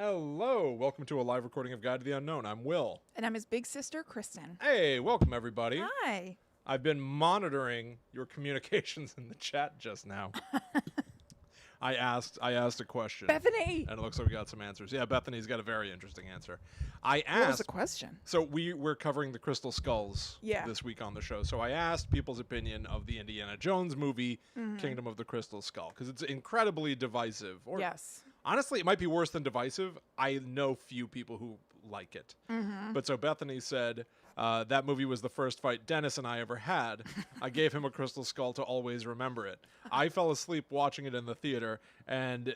Hello, welcome to a live recording of Guide to the Unknown. I'm Will. And I'm his big sister, Kristen. Hey, welcome everybody. Hi. I've been monitoring your communications in the chat just now. I asked a question. Bethany! And it looks like we got some answers. Yeah, Bethany's got a very interesting answer. I asked... What was the question? So we're covering the Crystal Skulls Yeah. this week on the show. So I asked people's opinion of the Indiana Jones movie, Kingdom of the Crystal Skull, because it's incredibly divisive. Or, Yes. honestly, it might be worse than divisive. I know few people who like it. But so Bethany said, that movie was the first fight Dennis and I ever had. I gave him a crystal skull to always remember it. I fell asleep watching it in the theater and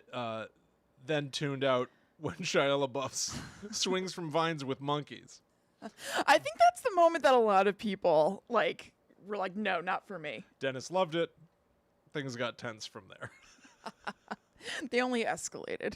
then tuned out when Shia LaBeouf swings from vines with monkeys. I think that's the moment that a lot of people, were like, no, not for me. Dennis loved it. Things got tense from there. They only escalated.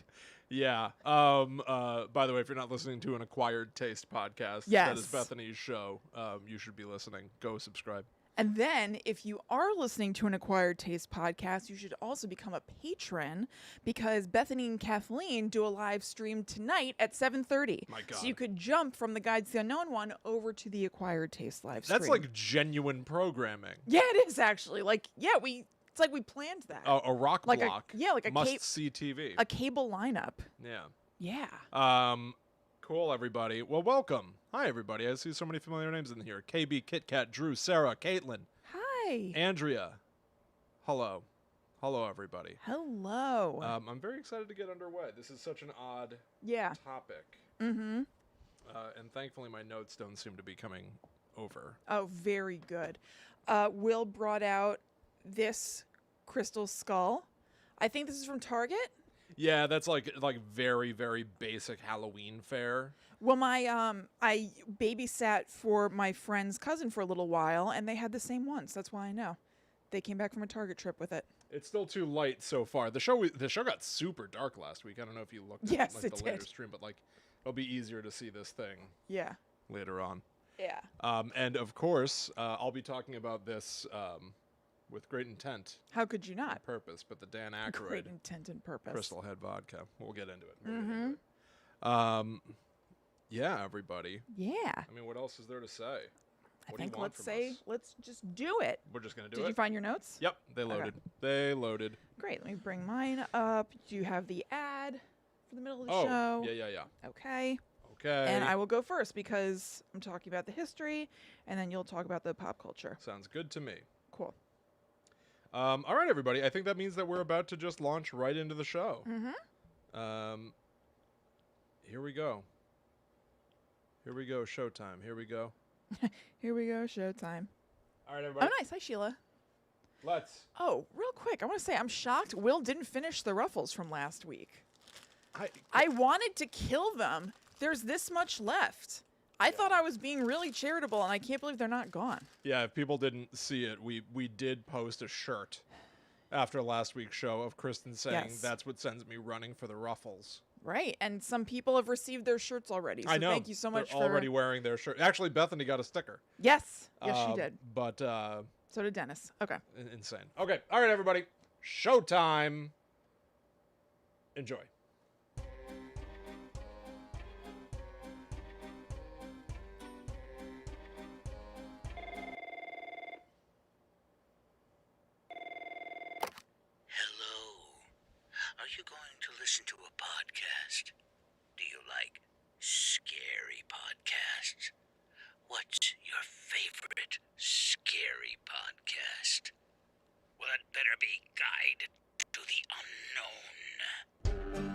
Yeah. By the way, if you're not listening to an Acquired Taste podcast, Yes. that is Bethany's show. You should be listening. Go subscribe. And then, if you are listening to an Acquired Taste podcast, you should also become a patron because Bethany and Kathleen do a live stream tonight at 7:30. My God. So you could jump from the Guides to the Unknown one over to the Acquired Taste live stream. That's like genuine programming. Yeah, it is actually. It's like we planned that. A rock Like block. a must-see TV. A cable lineup. Yeah. Yeah. Cool, everybody. Well, welcome. Hi, everybody. I see so many familiar names in here. KB, Kit Kat, Drew, Sarah, Caitlin, Hi. Andrea. Hello. Hello, everybody. Hello. I'm very excited to get underway. This is such an odd Yeah. topic. Mm-hmm. And thankfully, my notes don't seem to be coming over. Oh, very good. Will brought out this crystal skull. I think this is from Target. Yeah, that's like very, very basic Halloween fare. Well, I babysat for my friend's cousin for a little while, and they had the same ones. That's why I know. They came back from a Target trip with it. It's still too light so far. The show got super dark last week. I don't know if you looked at Yes, the it later did. stream, but it'll be easier to see this thing Yeah. later on. Yeah. And of course, I'll be talking about this with great intent, How could you not? purpose, but the Dan Great Aykroyd intent and purpose. Crystal Head vodka. We'll get into it. Yeah, everybody. Yeah. I mean, what else is there to say? I What do you think want from us? let's just do it. We're just gonna do Did it. you find your notes? Yep, they loaded. They loaded. Great. Let me bring mine up. Do you have the ad for the middle of the Oh, show? yeah. Okay. Okay. And I will go first because I'm talking about the history, and then you'll talk about the pop culture. Sounds good to me. Cool. All right, everybody. I think that means that we're about to just launch right into the show. Mm-hmm. Here we go. Here we go. Showtime. Here we go. Here we go. Showtime. All right, everybody. Oh, nice. Hi, Sheila. Let's. Oh, real quick. I want to say I'm shocked Will didn't finish the Ruffles from last week. I I wanted to kill them. There's this much left. I thought I was being really charitable, and I can't believe they're not gone. Yeah, if people didn't see it, we did post a shirt after last week's show of Kristen saying Yes. that's what sends me running for the Ruffles. Right. And some people have received their shirts already. So I know. thank you so much They're for already wearing their shirt. Actually, Bethany got a sticker. Yes. Yes, she did. But So did Dennis. Okay. insane. Okay. All right, everybody. Showtime. Enjoy. Hello. Are you going to listen to a podcast? Do you like scary podcasts? What's your favorite scary podcast? Well, it better be Guide to the Unknown.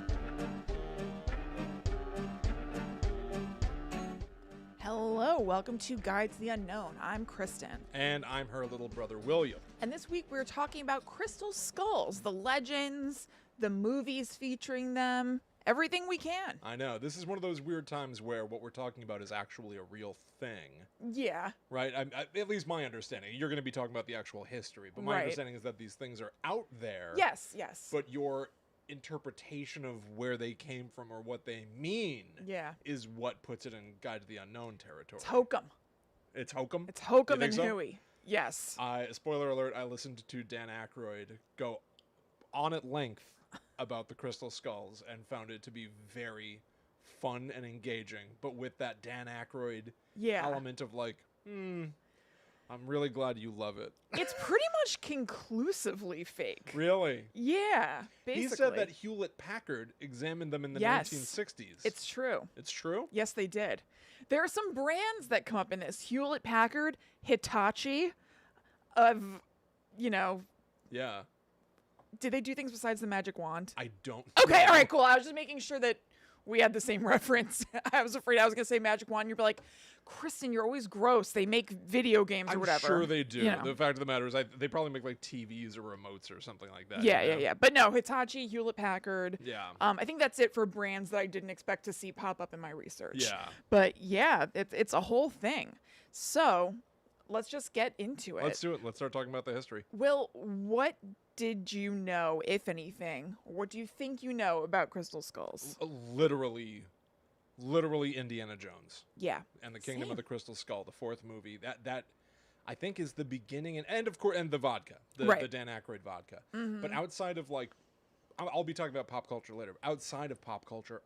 Hello. Welcome to Guide to the Unknown. I'm Kristen. And I'm her little brother, William. And this week we're talking about crystal skulls, the legends, the movies featuring them, everything we can. I know. This is one of those weird times where what we're talking about is actually a real thing. Yeah. Right? At least my understanding. You're going to be talking about the actual history, but my Right. understanding is that these things are out there. Yes, yes. But your interpretation of where they came from or what they mean Yeah. is what puts it in Guide to the Unknown territory. It's hokum. It's hokum? It's You hokum think and so? hooey. Yes. Spoiler alert, I listened to Dan Aykroyd go on at length about the crystal skulls and found it to be very fun and engaging, but with that Dan Aykroyd element of like, I'm really glad you love it. It's pretty much conclusively fake. Really? Yeah, basically. He said that Hewlett-Packard examined them in the 1960s. It's true. It's true? Yes, they did. There are some brands that come up in this. Hewlett-Packard, Hitachi, Yeah. Did they do things besides the magic wand? I don't Okay, know. all right, cool. I was just making sure that we had the same reference. I was afraid I was going to say magic wand. You'd be like, Kristen, you're always gross. They make video games or whatever. I'm sure they do. You know. The fact of the matter is they probably make like TVs or remotes or something like that. Yeah. But no, Hitachi, Hewlett-Packard. Yeah. I think that's it for brands that I didn't expect to see pop up in my research. Yeah. But yeah, it's a whole thing. So let's just get into it. Let's do it. Let's start talking about the history. Will, what did you know, if anything? What do you think you know about crystal skulls? Literally Indiana Jones. Yeah. And the Kingdom Same. of the Crystal Skull, the fourth movie. That I think is the beginning and of course the vodka, the Dan Aykroyd vodka. Mm-hmm. But outside of like, I'll be talking about pop culture later. Outside of pop culture,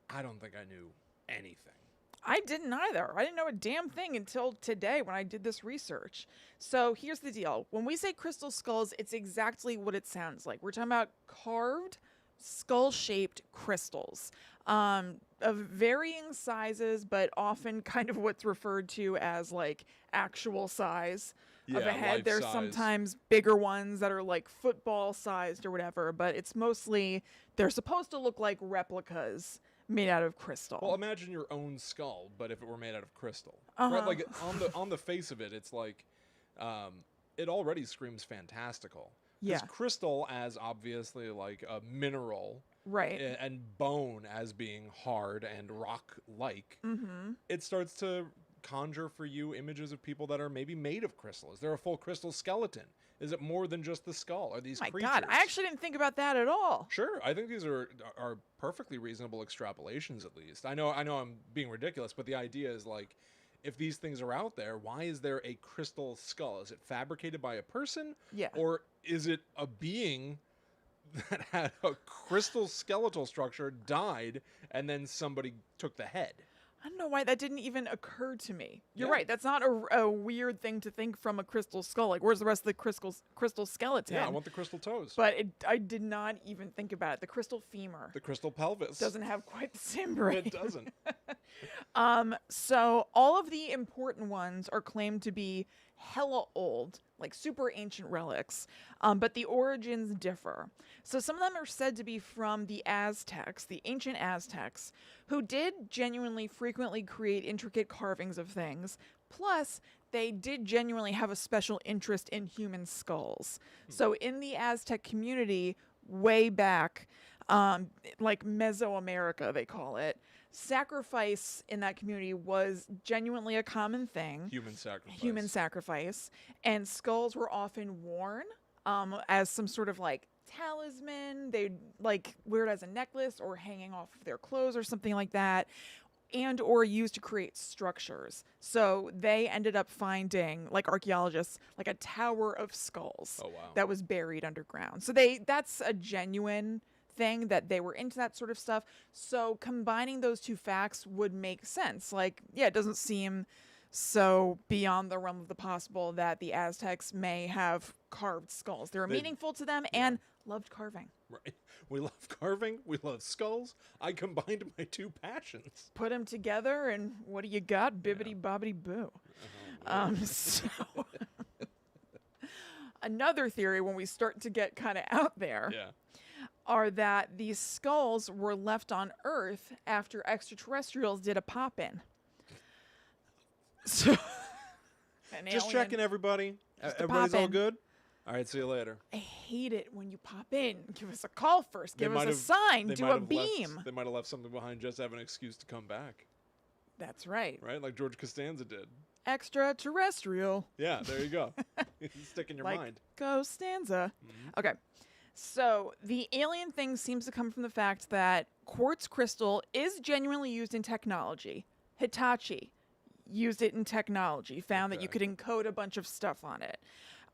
I don't think I knew anything. I didn't either. I didn't know a damn thing until today when I did this research. So here's the deal. When we say crystal skulls, it's exactly what it sounds like. We're talking about carved, skull-shaped crystals of varying sizes, but often kind of what's referred to as like actual size of a head. Life There's size. sometimes bigger ones that are like football sized or whatever, but it's mostly, they're supposed to look like replicas made out of crystal. Well, imagine your own skull, but if it were made out of crystal. Uh-huh. Right? Like on the face of it, it's like it already screams fantastical. Yeah. Because crystal as obviously like a mineral, Right. and bone as being hard and rock-like, Mm-hmm. it starts to conjure for you images of people that are maybe made of crystal. Is there a full crystal skeleton? Is it more than just the skull? Are these My creatures? God, I actually didn't think about that at all. Sure, I think these are perfectly reasonable extrapolations. At least I know I'm being ridiculous, but the idea is like, if these things are out there, why is there a crystal skull? Is it fabricated by a person? Yeah. Or is it a being that had a crystal skeletal structure, died, and then somebody took the head? I don't know why that didn't even occur to me. You're Yeah. right. That's not a weird thing to think from a crystal skull. Like, where's the rest of the crystal skeleton? Yeah, I want the crystal toes. But I did not even think about it. The crystal femur The crystal pelvis. doesn't have quite the same brain. It doesn't. So all of the important ones are claimed to be hella old, like super ancient relics, but the origins differ. So some of them are said to be from the Aztecs, the ancient Aztecs, who did genuinely frequently create intricate carvings of things. Plus, they did genuinely have a special interest in human skulls. So in the Aztec community, way back, like Mesoamerica, they call it, sacrifice in that community was genuinely a common thing. Human sacrifice. And skulls were often worn as some sort of like talisman. They'd like wear it as a necklace or hanging off of their clothes or something like that, and or used to create structures. So they ended up finding, like archaeologists, like a tower of skulls. Oh, wow. That was buried underground. So that's a genuine thing that they were into that sort of stuff. So combining those two facts would make sense. Like, yeah, it doesn't seem so beyond the realm of the possible that the Aztecs may have carved skulls. They were meaningful to them and loved carving. Right. We love carving. We love skulls. I combined my two passions. Put them together, and what do you got? Bibbity bobbity boo. So another theory, when we start to get kind of out there, are that these skulls were left on Earth after extraterrestrials did a pop-in. So, Just checking, everybody. Everybody's all good? All right, see you later. I hate it when you pop in. Give us a call first. Give us a have- sign. they Do might a have beam. They might have left something behind just to have an excuse to come back. That's right. Right? Like George Costanza did. Extraterrestrial. Yeah, there you go. Stick in your Like mind. Costanza. Okay. So the alien thing seems to come from the fact that quartz crystal is genuinely used in technology. Hitachi used it in technology, found that you could encode a bunch of stuff on it.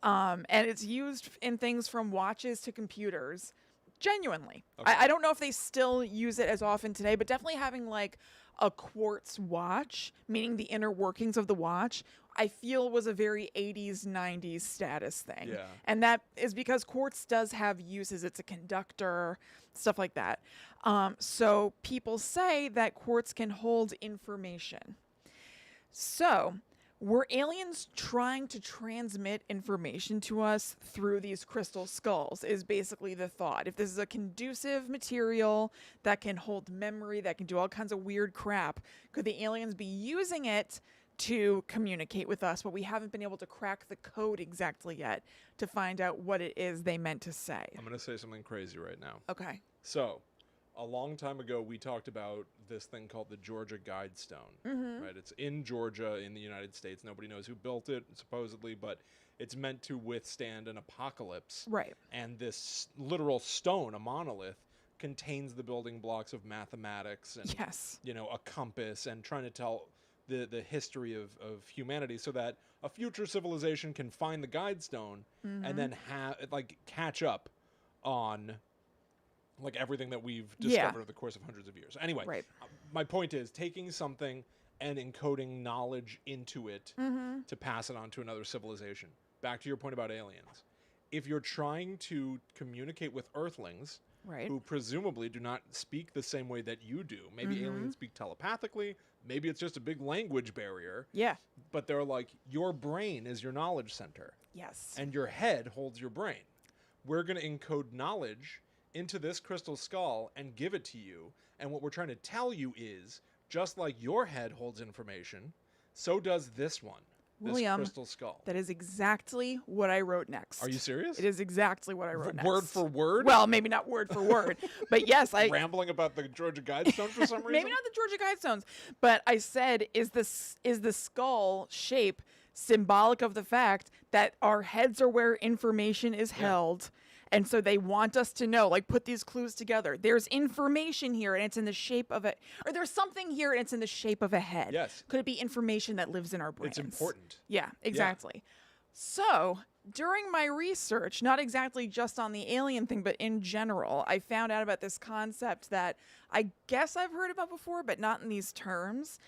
And it's used in things from watches to computers. Genuinely. Okay. I don't know if they still use it as often today, but definitely having like a quartz watch, meaning the inner workings of the watch, I feel was a very 80s, 90s status thing. Yeah. And that is because quartz does have uses. It's a conductor, stuff like that. So people say that quartz can hold information. So, were aliens trying to transmit information to us through these crystal skulls is basically the thought. If this is a conducive material that can hold memory, that can do all kinds of weird crap, could the aliens be using it to communicate with us, but we haven't been able to crack the code exactly yet to find out what it is they meant to say? I'm going to say something crazy right now. Okay. So, a long time ago, we talked about this thing called the Georgia Guidestone. Mm-hmm. Right? It's in Georgia in the United States. Nobody knows who built it, supposedly, but it's meant to withstand an apocalypse. Right. And this literal stone, a monolith, contains the building blocks of mathematics and, Yes. a compass and trying to tell the history of humanity so that a future civilization can find the Guidestone and then catch up on everything that we've discovered over the course of hundreds of years. Anyway, Right. My point is taking something and encoding knowledge into it to pass it on to another civilization. Back to your point about aliens. If you're trying to communicate with Earthlings, Right. who presumably do not speak the same way that you do, maybe aliens speak telepathically, maybe it's just a big language barrier, Yeah. but they're like, your brain is your knowledge center, Yes. and your head holds your brain. We're going to encode knowledge into this crystal skull and give it to you. And what we're trying to tell you is, just like your head holds information, so does this one, this William, crystal skull. That is exactly what I wrote next. Are you serious? It is exactly what I wrote next. Word for word? Well, maybe not word for word, but yes, I Rambling about the Georgia Guidestone for some reason? maybe not the Georgia Guidestones, but I said, is the skull shape symbolic of the fact that our heads are where information is held? And so they want us to know, put these clues together. There's information here and it's in the shape of or there's something here and it's in the shape of a head. Yes. Could it be information that lives in our brains? It's important. Yeah, exactly. So during my research, not exactly just on the alien thing, but in general, I found out about this concept that I guess I've heard about before, but not in these terms.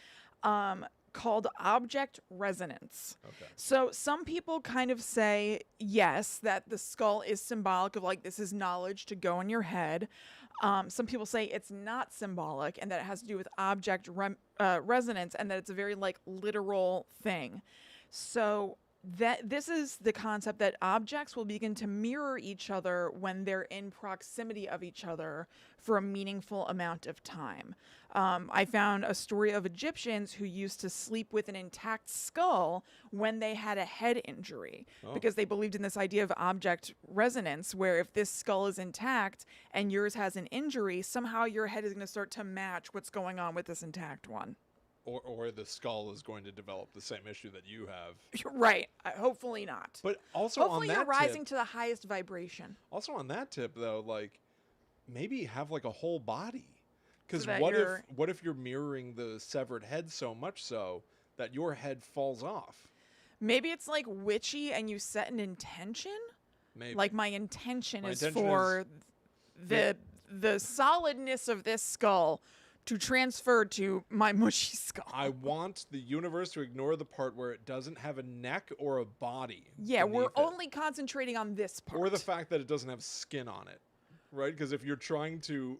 Called object resonance. Okay. So some people kind of say, yes, that the skull is symbolic of this is knowledge to go in your head. Some people say it's not symbolic and that it has to do with object resonance and that it's a very literal thing. So that this is the concept that objects will begin to mirror each other when they're in proximity of each other for a meaningful amount of time. I found a story of Egyptians who used to sleep with an intact skull when they had a head injury because they believed in this idea of object resonance, where if this skull is intact and yours has an injury, somehow your head is going to start to match what's going on with this intact one. Or the skull is going to develop the same issue that you have. Right. Hopefully not. But also Hopefully on that you're rising tip, to the highest vibration. Also on that tip, though, maybe have a whole body. Because So that what if you're mirroring the severed head so much so that your head falls off? Maybe it's witchy and you set an intention. Maybe. My intention My is intention for the solidness of this skull to transfer to my mushy skull. I want the universe to ignore the part where it doesn't have a neck or a body. Yeah, we're beneath it. only concentrating on this part. Or the fact that it doesn't have skin on it, right? Because if you're trying to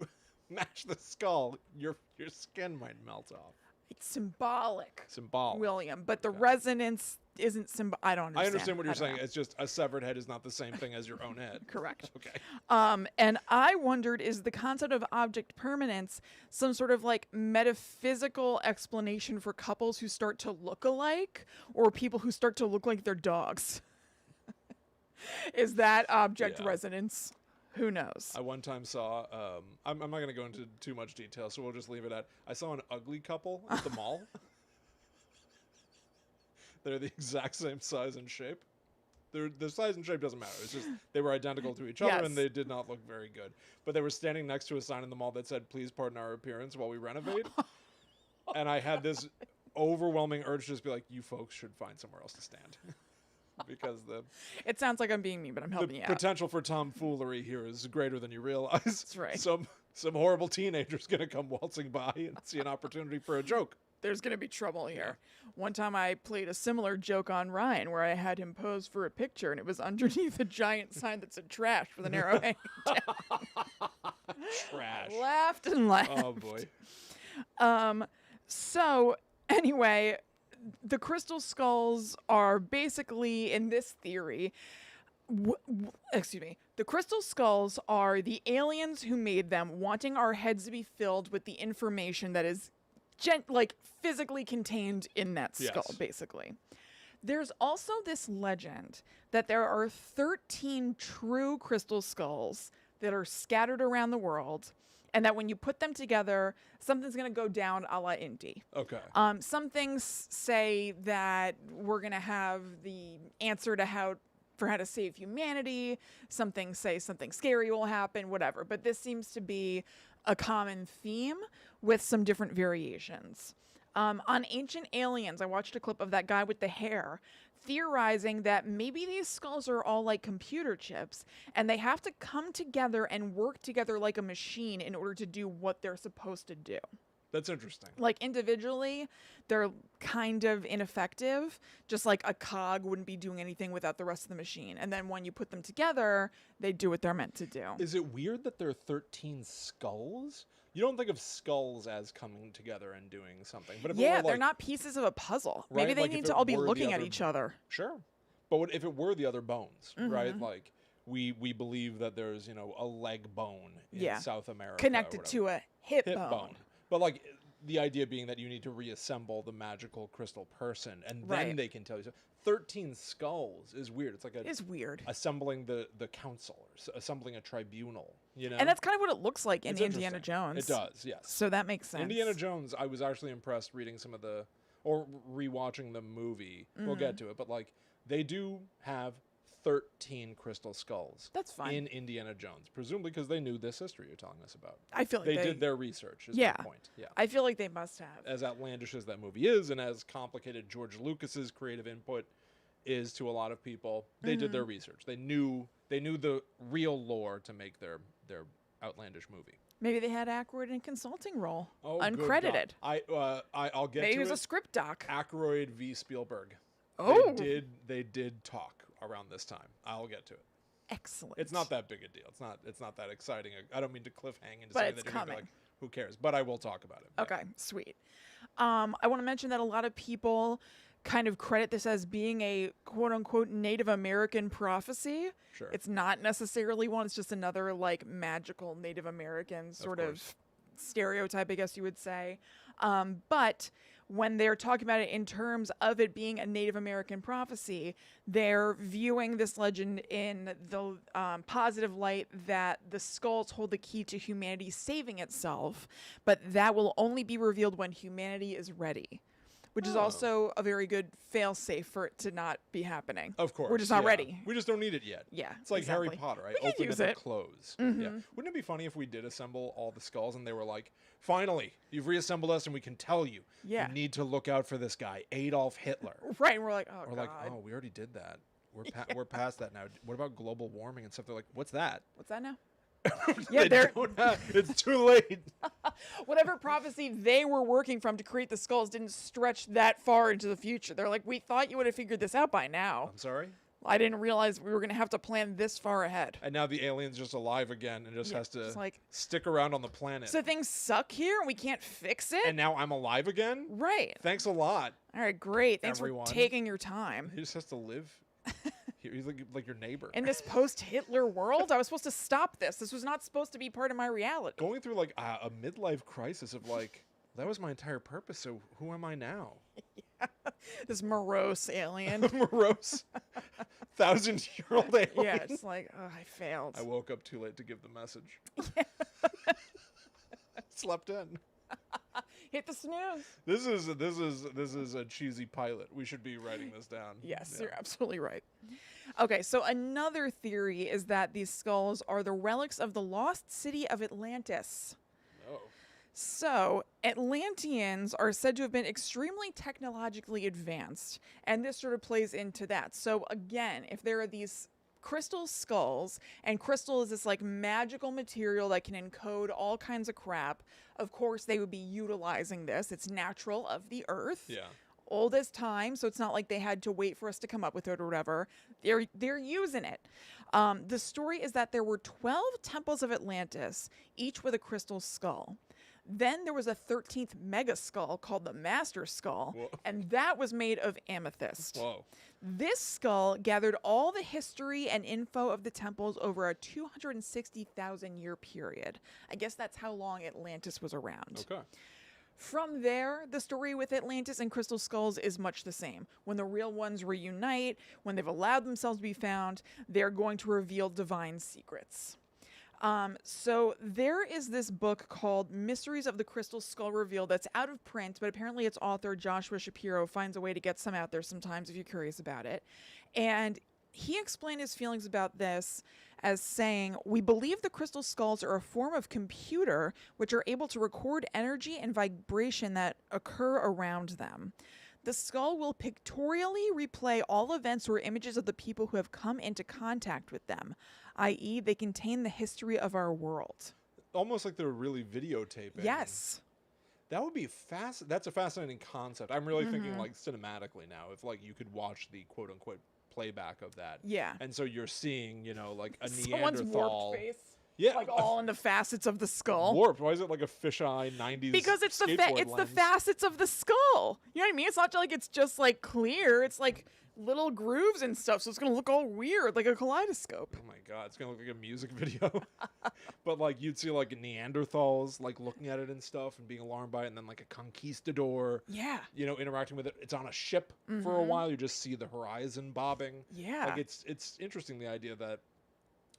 match the skull, your skin might melt off. It's symbolic. Symbolic. William, but the Okay. resonance isn't I don't understand. I understand what you're I don't saying. know. It's just a severed head is not the same thing as your own head. Correct. Okay. And I wondered, is the concept of object permanence some sort of metaphysical explanation for couples who start to look alike or people who start to look like their dogs? Is that object resonance? Who knows? I one time saw, I'm not going to go into too much detail, so we'll just leave it at, I saw an ugly couple at the mall. They're the exact same size and shape. The size and shape doesn't matter. It's just they were identical to each other Yes. and they did not look very good. But they were standing next to a sign in the mall that said, "Please pardon our appearance while we renovate." And I had this overwhelming urge to just be like, "You folks should find somewhere else to stand." because the It sounds like I'm being mean, but I'm helping you out. potential for tomfoolery here is greater than you realize. That's right. Some horrible teenager's going to come waltzing by and see an opportunity for a joke. There's going to be trouble here. One time I played a similar joke on Ryan where I had him pose for a picture and it was underneath a giant sign that said trash with an arrow hanging down. Trash. Laughed and laughed. Oh, boy. So anyway, the crystal skulls are basically, in this theory, the crystal skulls are the aliens who made them wanting our heads to be filled with the information that is physically contained in that skull, basically. There's also this legend that there are 13 true crystal skulls that are scattered around the world, and that when you put them together, something's going to go down a la Indy. Okay. Some things say that we're going to have the answer to how to save humanity. Some things say something scary will happen, whatever. But this seems to be a common theme with some different variations. On Ancient Aliens, I watched a clip of that guy with the hair theorizing that maybe these skulls are all like computer chips and they have to come together and work together like a machine in order to do what they're supposed to do. That's interesting. Like individually, they're kind of ineffective, just like a cog wouldn't be doing anything without the rest of the machine. And then when you put them together, they do what they're meant to do. Is it weird that there are 13 skulls? You don't think of skulls as coming together and doing something. But if it were they're not pieces of a puzzle. Right? Maybe they Like need if to it all be were the looking at other- each other. Sure. But if it were the other bones, right? Like we believe that there's, a leg bone in South America. Connected to a hip bone. But like the idea being that you need to reassemble the magical crystal person and then they can tell you. So 13 skulls is weird. It's like It's weird. assembling the council, or assembling a tribunal, And that's kind of what it looks like in It's Indiana interesting. Jones. It does, yes. So that makes sense. Indiana Jones, I was actually impressed reading some of or rewatching the movie. We'll get to it, but like they do have 13 crystal skulls. That's fine. In Indiana Jones, presumably because they knew this history you're telling us about. I feel like they did their research. Is Yeah. my point. Yeah. I feel like they must have. As outlandish as that movie is, and as complicated George Lucas's creative input is to a lot of people, they did their research. They knew the real lore to make their outlandish movie. Maybe they had Aykroyd in a consulting role, Oh, uncredited. good God. I'll get Maybe to it was it. a script doc. Aykroyd v. Spielberg. Oh, They did talk around this time. I'll get to it. excellent. It's not that big a deal. It's not that exciting. I don't mean to cliffhang and to But say it's that you're gonna be coming. like, who cares? But I will talk about it. Yeah. Okay, sweet. I want to mention that a lot of people kind of credit this as being a quote-unquote Native American prophecy. Sure. It's not necessarily one. It's just another like magical Native American sort of course. stereotype, I guess you would say. But when they're talking about it in terms of it being a Native American prophecy, they're viewing this legend in the positive light that the skulls hold the key to humanity saving itself, but that will only be revealed when humanity is ready, which is also a very good fail-safe for it to not be happening. Of course. We're just not yeah. ready. We just don't need it yet. Yeah, It's like Harry exactly. Potter. I We can open use it it. and close. Yeah. Wouldn't it be funny if we did assemble all the skulls and they were like, finally, you've reassembled us and we can tell you. Yeah. You need to look out for this guy, Adolf Hitler. Right, and we're like, oh, We're God. like, oh, we already did that. We're past that now. What about global warming and stuff? They're like, what's that? What's that now? Yeah, they're It's too late. whatever prophecy they were working from to create the skulls didn't stretch that far into the future. They're like, we thought you would have figured this out by now. I'm sorry. I didn't realize we were going to have to plan this far ahead. And now the alien's just alive again and just has to just like- stick around on the planet. So things suck here and we can't fix it? And now I'm alive again? Right. Thanks a lot. All right, great. Thanks Everyone. for taking your time. He just has to live. He's like your neighbor. In this post-Hitler world, I was supposed to stop this. This was not supposed to be part of my reality. Going through like a midlife crisis of like, that was my entire purpose, so who am I now? This morose alien. Morose 1,000-year-old alien. Yeah, it's like, oh, I failed. I woke up too late to give the message. Slept in. Hit the snooze. This is a cheesy pilot. We should be writing this down. Yes, Yeah. you're absolutely right. Okay, so another theory is that these skulls are the relics of the lost city of Atlantis. Oh. So, Atlanteans are said to have been extremely technologically advanced, and this sort of plays into that. So, again, if there are these crystal skulls, and crystal is this like magical material that can encode all kinds of crap, of course they would be utilizing this. It's natural of the earth. Yeah. Old as time, so it's not like they had to wait for us to come up with it or whatever. They're using it. The story is that there were 12 temples of Atlantis, each with a crystal skull. Then there was a 13th mega skull called the Master Skull, Whoa. and that was made of amethyst. Whoa. This skull gathered all the history and info of the temples over a 260,000 year period. I guess that's how long Atlantis was around. Okay. From there, the story with Atlantis and crystal skulls is much the same. When the real ones reunite, when they've allowed themselves to be found, they're going to reveal divine secrets. So there is this book called Mysteries of the Crystal Skull Revealed that's out of print, but apparently its author, Joshua Shapiro, finds a way to get some out there sometimes if you're curious about it. And he explained his feelings about this as saying, "We believe the crystal skulls are a form of computer which are able to record energy and vibration that occur around them. The skull will pictorially replay all events or images of the people who have come into contact with them, i.e., they contain the history of our world." Almost like they're really videotaping. Yes. That would be that's a fascinating concept. I'm really thinking like cinematically now, if like you could watch the quote unquote playback of that. Yeah. And so you're seeing, like a Someone's Neanderthal. warped face. Yeah. Like all in the facets of the skull. Warped. Why is it like a fisheye 90s Because it's the skateboard the lens? facets of the skull. You know what I mean? It's not like it's just like clear. It's like little grooves and stuff, so it's gonna look all weird, like a kaleidoscope. Oh my god, it's gonna look like a music video. But like you'd see like Neanderthals like looking at it and stuff and being alarmed by it, and then like a conquistador, Yeah. interacting with it. It's on a ship for a while. You just see the horizon bobbing. Yeah. Like it's interesting, the idea that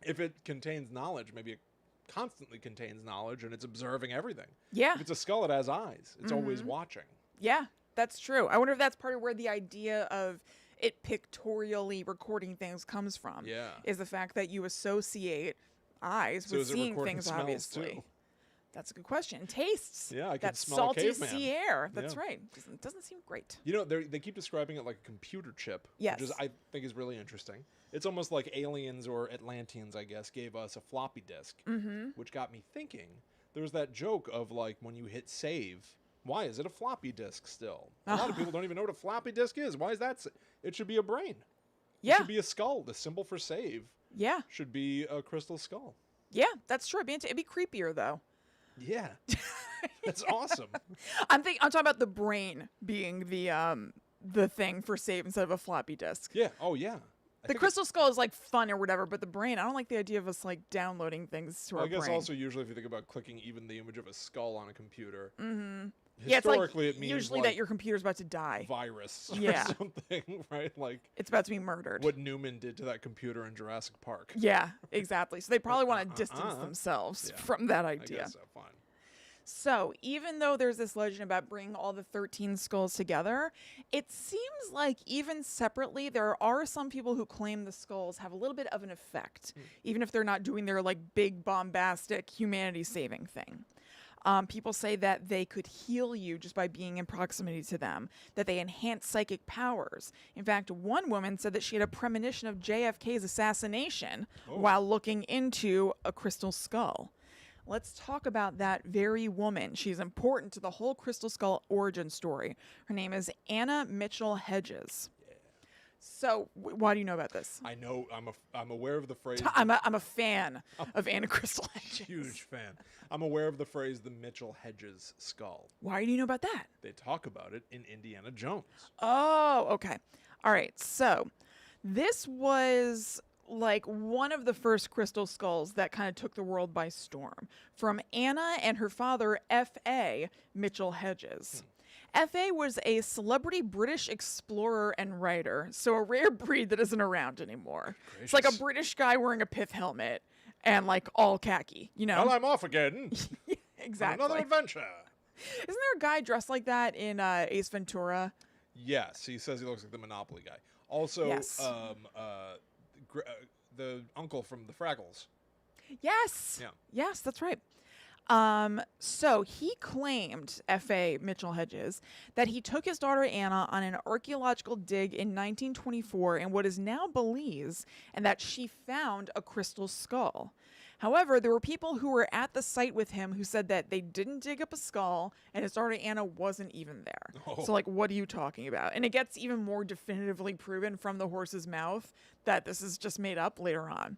if it contains knowledge, maybe it constantly contains knowledge and it's observing everything. Yeah. If it's a skull, it has eyes. It's always watching. Yeah, that's true. I wonder if that's part of where the idea of it pictorially recording things comes from. Yeah. Is the fact that you associate eyes So with is it seeing recording things, smells, obviously. too? That's a good question. Tastes. Yeah, I can that smell a salty caveman. sea air. That's Yeah. right. Doesn't seem great. They keep describing it like a computer chip, Yes. which I think is really interesting. It's almost like aliens or Atlanteans, I guess, gave us a floppy disk, which got me thinking. There was that joke of like when you hit save, why is it a floppy disk still? A lot of people don't even know what a floppy disk is. Why is that? It should be a brain. It Yeah. should be a skull. The symbol for save Yeah. should be a crystal skull. Yeah, that's true. It'd be creepier though. Yeah. That's awesome. I'm talking about the brain being the thing for save instead of a floppy disk. Yeah. Oh, yeah. The crystal skull is like fun or whatever, but the brain, I don't like the idea of us like downloading things to our I guess brain. also usually if you think about clicking even the image of a skull on a computer, Yeah, it's like historically it means usually like that your computer's about to die. virus Yeah. or something, right? Like It's about to be murdered. what Newman did to that computer in Jurassic Park. Yeah, exactly. So they probably want to distance themselves Yeah. from that I idea. guess so. Fine. So even though there's this legend about bringing all the 13 skulls together, it seems like even separately, there are some people who claim the skulls have a little bit of an effect, even if they're not doing their like big bombastic humanity saving thing. People say that they could heal you just by being in proximity to them, that they enhance psychic powers. In fact, one woman said that she had a premonition of JFK's assassination while looking into a crystal skull. Let's talk about that very woman. She's important to the whole crystal skull origin story. Her name is Anna Mitchell Hedges. So, why do you know about this? I know. I'm aware of the phrase. I'm a fan of Anna Crystal Hedges. Huge fan. I'm aware of the phrase the Mitchell Hedges skull. Why do you know about that? They talk about it in Indiana Jones. Oh, okay. All right. So, this was like one of the first crystal skulls that kind of took the world by storm, from Anna and her father, F.A. Mitchell Hedges. F.A. was a celebrity British explorer and writer, so a rare breed that isn't around anymore. It's like a Gracious. British guy wearing a pith helmet and like all khaki, you know? Well, I'm off again. Exactly. Another adventure. Isn't there a guy dressed like that in Ace Ventura? Yes, he says he looks like the Monopoly guy. Also, Yes. the uncle from the Fraggles. Yes. Yeah. Yes, that's right. So he claimed, F.A. Mitchell Hedges, that he took his daughter Anna on an archaeological dig in 1924 in what is now Belize, and that she found a crystal skull. However, there were people who were at the site with him who said that they didn't dig up a skull and his daughter Anna wasn't even there. Oh. So, like, what are you talking about? And it gets even more definitively proven from the horse's mouth that this is just made up later on.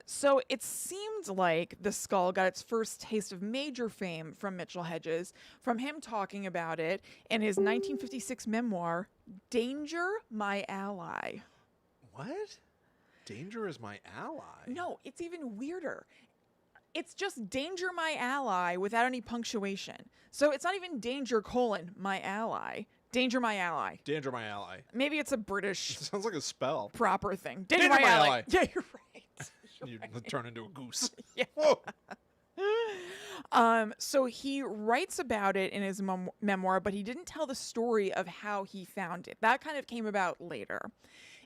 So it seemed like the skull got its first taste of major fame from Mitchell Hedges, from him talking about it in his 1956 memoir, Danger, My Ally. What? Danger is my ally? No, it's even weirder. It's just Danger, My Ally without any punctuation. So it's not even Danger, My Ally. Danger, My Ally. Danger, my ally. Maybe it's a British It sounds like a spell. proper thing. Danger, my ally. Yeah, you're right. You turn into a goose. Yeah. Whoa. So he writes about it in his memoir, but he didn't tell the story of how he found it. That kind of came about later.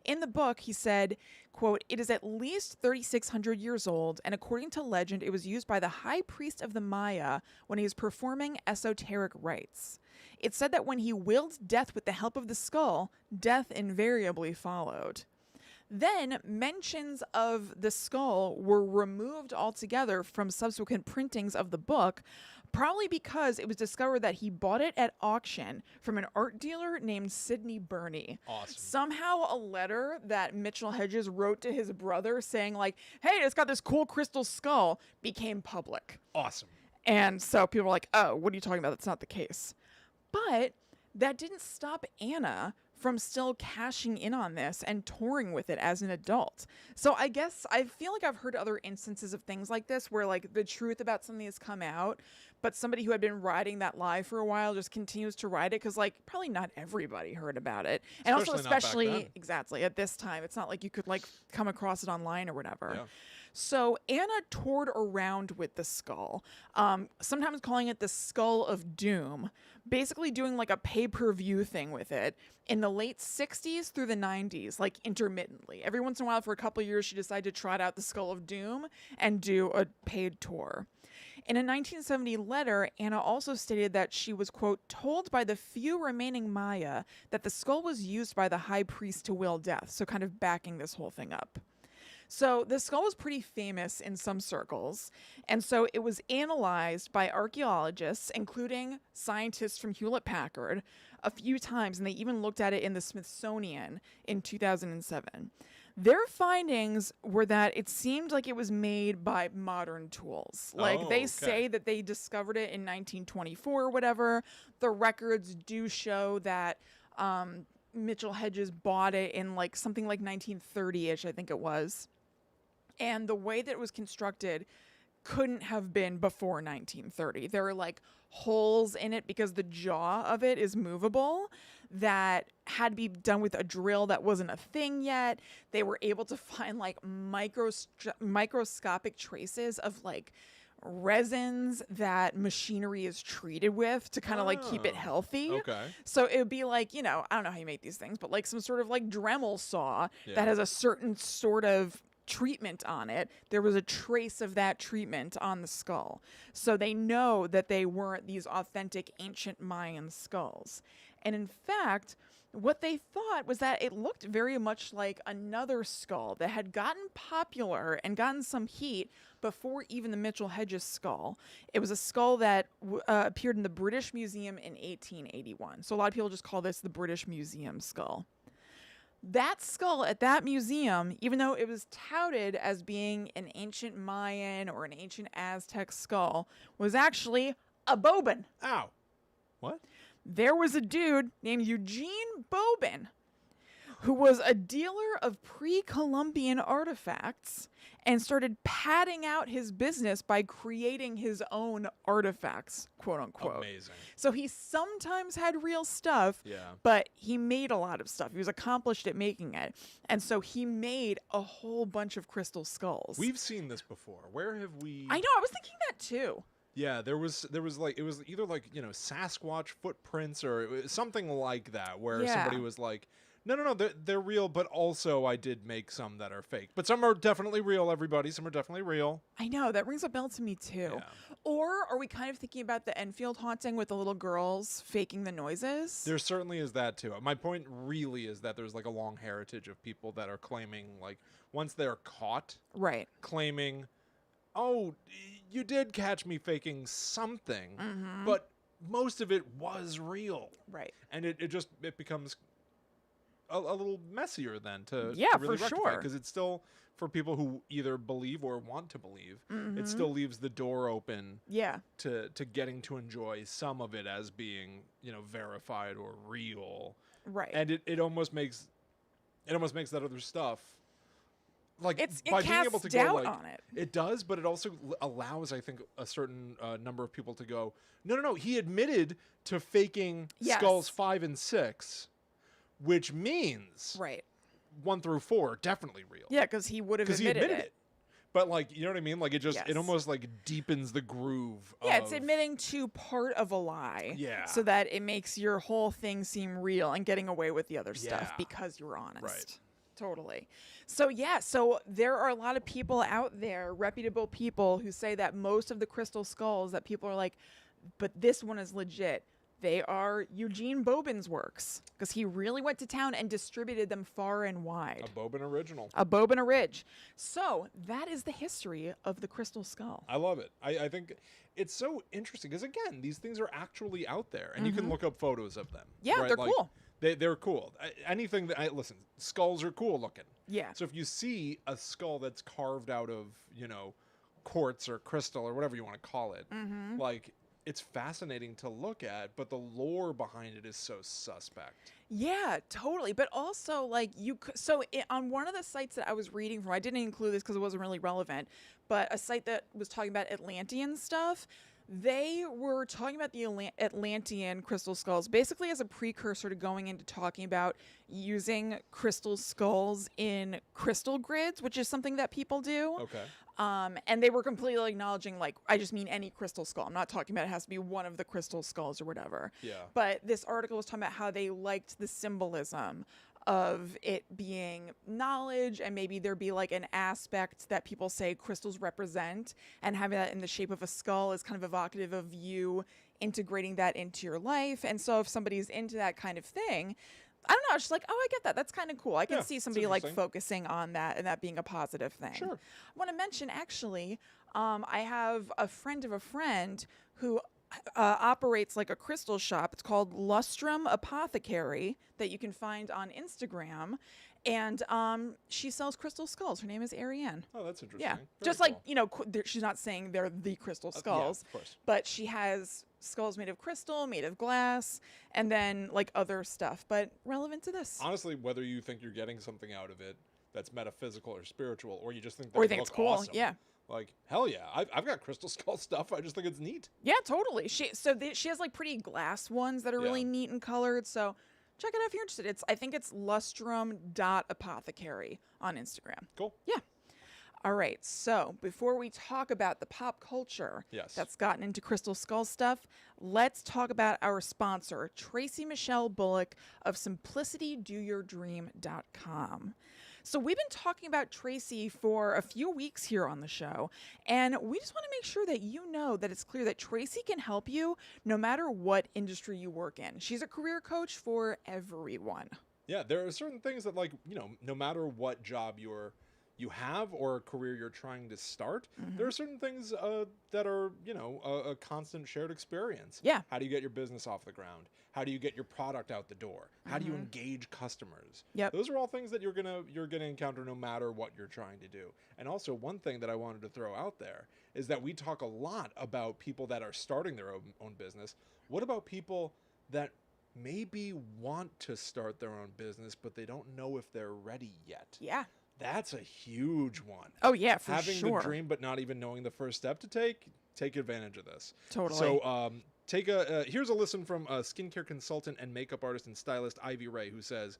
In the book, he said, quote, "It is at least 3,600 years old, and according to legend, it was used by the high priest of the Maya when he was performing esoteric rites. It said that when he willed death with the help of the skull, death invariably followed." Then mentions of the skull were removed altogether from subsequent printings of the book, probably because it was discovered that he bought it at auction from an art dealer named Sidney Burney. Awesome. Somehow a letter that Mitchell Hedges wrote to his brother saying like, hey, it's got this cool crystal skull, became public. Awesome. And so people were like, oh, what are you talking about? That's not the case. But that didn't stop Anna from still cashing in on this and touring with it as an adult. So I guess I feel like I've heard other instances of things like this where like the truth about something has come out, but somebody who had been riding that lie for a while just continues to ride it because like probably not everybody heard about it. And also Especially not back especially then. exactly at this time, it's not like you could like come across it online or whatever. Yeah. So Anna toured around with the skull, sometimes calling it the Skull of Doom, basically doing like a pay-per-view thing with it in the late 60s through the 90s, like intermittently. Every once in a while, for a couple of years, she decided to trot out the Skull of Doom and do a paid tour. In a 1970 letter, Anna also stated that she was, quote, told by the few remaining Maya that the skull was used by the high priest to will death, so kind of backing this whole thing up. So the skull was pretty famous in some circles, and so it was analyzed by archaeologists, including scientists from Hewlett-Packard, a few times, and they even looked at it in the Smithsonian in 2007. Their findings were that it seemed like it was made by modern tools. Like they say that they discovered it in 1924 or whatever. The records do show that Mitchell Hedges bought it in like something like 1930-ish, I think it was. And the way that it was constructed couldn't have been before 1930. There are like holes in it because the jaw of it is movable that had to be done with a drill that wasn't a thing yet. They were able to find like microscopic traces of like resins that machinery is treated with to kind of like keep it healthy. Okay. So it would be like, you know, I don't know how you make these things, but like some sort of like Dremel saw that has a certain sort of treatment on it. There was a trace of that treatment on the skull. So they know that they weren't these authentic ancient Mayan skulls. And in fact, what they thought was that it looked very much like another skull that had gotten popular and gotten some heat before even the Mitchell Hedges skull. It was a skull that appeared in the British Museum in 1881. So a lot of people just call this the British Museum skull. That skull at that museum, even though it was touted as being an ancient Mayan or an ancient Aztec skull, was actually a Bobin. Ow. What? There was a dude named Eugene Bobin who was a dealer of pre-Columbian artifacts and started padding out his business by creating his own artifacts, quote unquote. Amazing. So he sometimes had real stuff, but he made a lot of stuff. He was accomplished at making it. And so he made a whole bunch of crystal skulls. We've seen this before. Where have we... I know, I was thinking that too. Yeah, there was like, it was either like, Sasquatch footprints or it was something like that, where somebody Yeah. was like, no, they're real, but also I did make some that are fake. But some are definitely real, everybody. Some are definitely real. I know, that rings a bell to me too. Yeah. Or are we kind of thinking about the Enfield haunting with the little girls faking the noises? There certainly is that too. My point really is that there's like a long heritage of people that are claiming, like, once they're caught, Right. claiming, oh, you did catch me faking something, Mm-hmm. but most of it was real. Right. And it becomes a little messier then to Yeah, really for rectify, sure. because it's still, for people who either believe or want to believe, Mm-hmm. it still leaves the door open Yeah. to getting to enjoy some of it as being, verified or real. Right. And it almost makes that other stuff, like, it by being able casts to go, doubt like, on it. it does, but it also allows, I think, a certain number of people to go, no, he admitted to faking Yes. skulls 5 and 6, which means Right. 1 through 4 are definitely real. Yeah, because he would have Because he admitted admitted it. But, like, you know what I mean? Like, it Yes. almost, like, deepens the groove. Yeah, it's of- admitting to part of a lie. Yeah. So that it makes your whole thing seem real and getting away with the other stuff Yeah. because you're honest. Right. Totally. So yeah, so there are a lot of people out there, reputable people, who say that most of the crystal skulls that people are like, but this one is legit. They are Eugene Bobin's works, because he really went to town and distributed them far and wide. A Bobin original. A Bobin a Ridge. So that is the history of the crystal skull. I love it. I think it's so interesting because, again, these things are actually out there, and you can look up photos of them. Mm-hmm. Yeah, right? they're Like, cool. They're cool. Anything that listen, skulls are cool looking. Yeah. So if you see a skull that's carved out of, quartz or crystal or whatever you want to call it, Mm-hmm. like, it's fascinating to look at, but the lore behind it is so suspect. Yeah, totally. But also, like, on one of the sites that I was reading from, I didn't include this because it wasn't really relevant, but a site that was talking about Atlantean stuff, they were talking about the Atlantean crystal skulls basically as a precursor to going into talking about using crystal skulls in crystal grids, which is something that people do. Okay. And they were completely acknowledging, like, I just mean any crystal skull. I'm not talking about it has to be one of the crystal skulls or whatever. Yeah. But this article was talking about how they liked the symbolism of it being knowledge, and maybe there be like an aspect that people say crystals represent, and having that in the shape of a skull is kind of evocative of you integrating that into your life. And so if somebody's into that kind of thing, I don't know, it's just like, oh, I get that. That's kind of cool. I can Yeah, see it's somebody like interesting. focusing on that and that being a positive thing. Sure. I want to mention, actually, I have a friend of a friend who operates like a crystal shop. It's called Lustrum Apothecary, that you can find on Instagram. And she sells crystal skulls. Her name is Ariane. Oh, that's interesting. Yeah. Very Just cool. like, she's not saying they're the crystal Yeah, skulls, of course. but she has skulls made of crystal, made of glass, and then like other stuff, but relevant to this. Honestly, whether you think you're getting something out of it that's metaphysical or spiritual, or you just think Or you they think it's look cool, awesome, yeah. like, hell yeah, I've got crystal skull stuff. I just think it's neat. Yeah, totally. She has like pretty glass ones that are really Yeah. neat and colored. So check it out if you're interested. I think it's lustrum.apothecary on Instagram. Cool. Yeah. All right. So before we talk about the pop culture Yes. that's gotten into crystal skull stuff, let's talk about our sponsor, Tracy Michelle Bullock of simplicitydoyourdream.com. So we've been talking about Tracy for a few weeks here on the show, and we just want to make sure that you know that it's clear that Tracy can help you no matter what industry you work in. She's a career coach for everyone. Yeah, there are certain things that, like, no matter what job you have or a career you're trying to start, there are certain things that are, a constant shared experience. Yeah. How do you get your business off the ground? How do you get your product out the door? How do you engage customers? Yep. Those are all things that you're gonna encounter no matter what you're trying to do. And also, one thing that I wanted to throw out there is that we talk a lot about people that are starting their own business. What about people that maybe want to start their own business, but they don't know if they're ready yet? Yeah. That's a huge one. Oh, yeah, for Having sure. the dream, but not even knowing the first step to take advantage of this. Totally. So here's a listen from skincare consultant and makeup artist and stylist Ivy Ray, who says,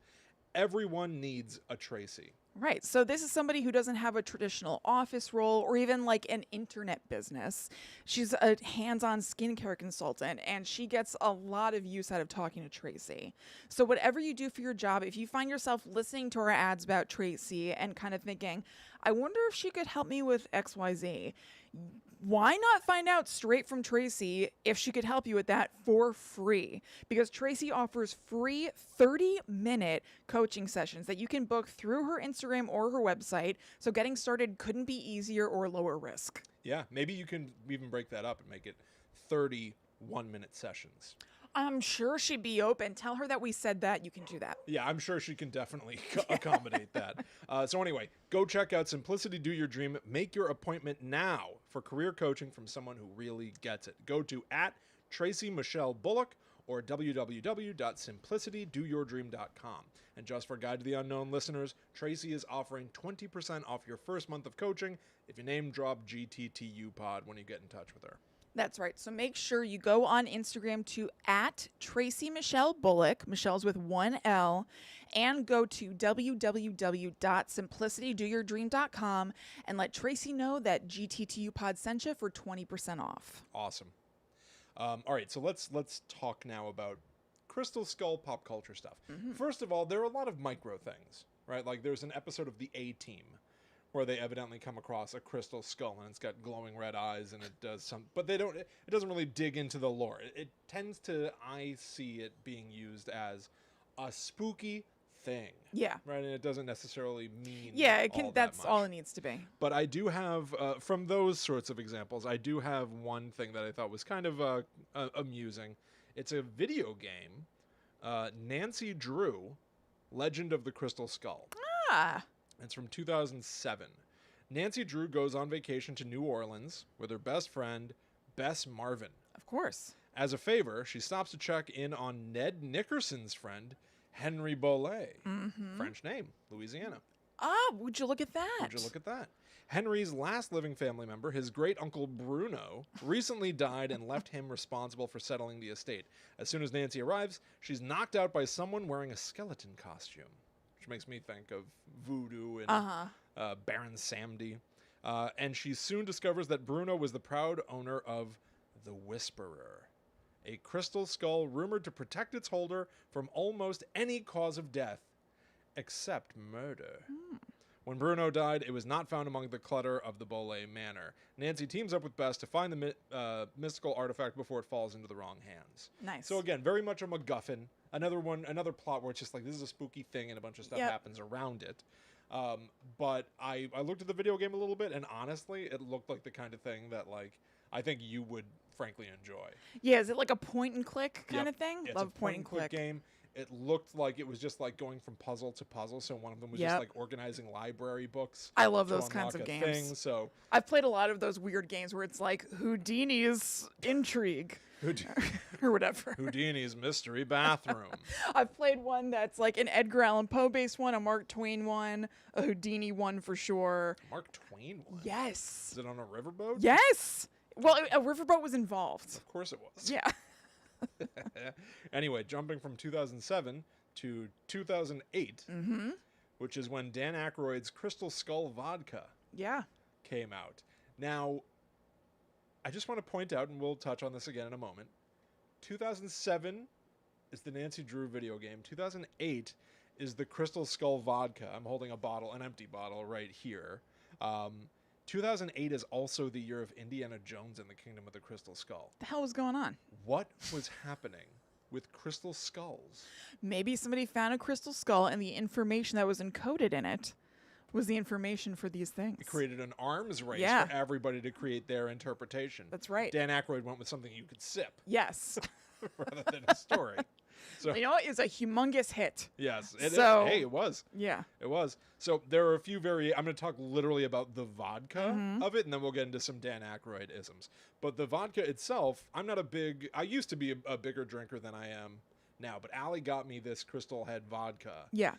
everyone needs a Tracy. Right. So this is somebody who doesn't have a traditional office role or even like an internet business. She's a hands-on skincare consultant and she gets a lot of use out of talking to Tracy. So whatever you do for your job, if you find yourself listening to our ads about Tracy and kind of thinking, I wonder if she could help me with XYZ, why not find out straight from Tracy if she could help you with that for free? Because Tracy offers free 30-minute coaching sessions that you can book through her Instagram or her website. So getting started couldn't be easier or lower risk. Yeah, maybe you can even break that up and make it 30 one-minute sessions. I'm sure she'd be open. Tell her that we said that. You can do that. Yeah, I'm sure she can definitely accommodate that. So anyway, go check out Simplicity Do Your Dream. Make your appointment now for career coaching from someone who really gets it. Go to @TracyMichelleBullock or www.simplicitydoyourdream.com. And just for Guide to the Unknown listeners, Tracy is offering 20% off your first month of coaching if you name drop GTTU Pod when you get in touch with her. That's right. So make sure you go on Instagram to @TracyMichelleBullock, Michelle's with one L, and go to www.simplicitydoyourdream.com and let Tracy know that GTTU Pod sent you for 20% off. Awesome. All right, so let's talk now about Crystal Skull pop culture stuff. First of all, there are a lot of micro things, right? Like there's an episode of The A-Team where they evidently come across a crystal skull and it's got glowing red eyes and it does some, but it doesn't really dig into the lore. It tends to, I see it being used as a spooky thing. Yeah. Right, and it doesn't necessarily mean That's much. all it needs to be. But I do have, from those sorts of examples, I do have one thing that I thought was kind of amusing. It's a video game, Nancy Drew, Legend of the Crystal Skull. Ah. It's from 2007. Nancy Drew goes on vacation to New Orleans with her best friend, Bess Marvin. Of course. As a favor, she stops to check in on Ned Nickerson's friend, Henry Bollet. French name, Louisiana. Ah, would you look at that? Would you look at that? Henry's last living family member, his great-uncle Bruno, recently died and left him responsible for settling the estate. As soon as Nancy arrives, she's knocked out by someone wearing a skeleton costume, which makes me think of voodoo and Baron Samedi. And she soon discovers that Bruno was the proud owner of the Whisperer, a crystal skull rumored to protect its holder from almost any cause of death, except murder. When Bruno died, it was not found among the clutter of the Bollet Manor. Nancy teams up with Bess to find the mystical artifact before it falls into the wrong hands. Nice. So again, very much a MacGuffin. Another plot where it's just like, this is a spooky thing and a bunch of stuff happens around it. But I looked at the video game a little bit, and honestly, it looked like the kind of thing that, like, I think you would frankly enjoy. Yeah, is it like a point and click kind of thing? It's Love a point and click game. It looked like it was just like going from puzzle to puzzle. So one of them was just like organizing library books. I love those kinds of games. Thing, so I've played a lot of those weird games where it's like Houdini's intrigue or whatever. Houdini's mystery bathroom. I've played one that's like an Edgar Allan Poe based one, a Mark Twain one, a Houdini one for sure. Mark Twain one? Yes. Is it on a riverboat? Yes. Well, a riverboat was involved. Of course it was. Yeah. Anyway, jumping from 2007 to 2008, which is when Dan Aykroyd's Crystal Skull Vodka came out. Now, I just want to point out, and we'll touch on this again in a moment, 2007 is the Nancy Drew video game. 2008 is the Crystal Skull Vodka. I'm holding a bottle, an empty bottle right here. 2008 is also the year of Indiana Jones and the Kingdom of the Crystal Skull. The hell was going on? What was happening with crystal skulls? Maybe somebody found a crystal skull and the information that was encoded in it was the information for these things. It created an arms race for everybody to create their interpretation. That's right. Dan Aykroyd went with something you could sip. Yes. Rather than a story. So, you know, it's a humongous hit. Yes. Hey, it was. Yeah. It was. So there are a few I'm going to talk literally about the vodka of it, and then we'll get into some Dan Aykroyd isms. But the vodka itself, I used to be a bigger drinker than I am now, but Allie got me this Crystal Head vodka. Yeah.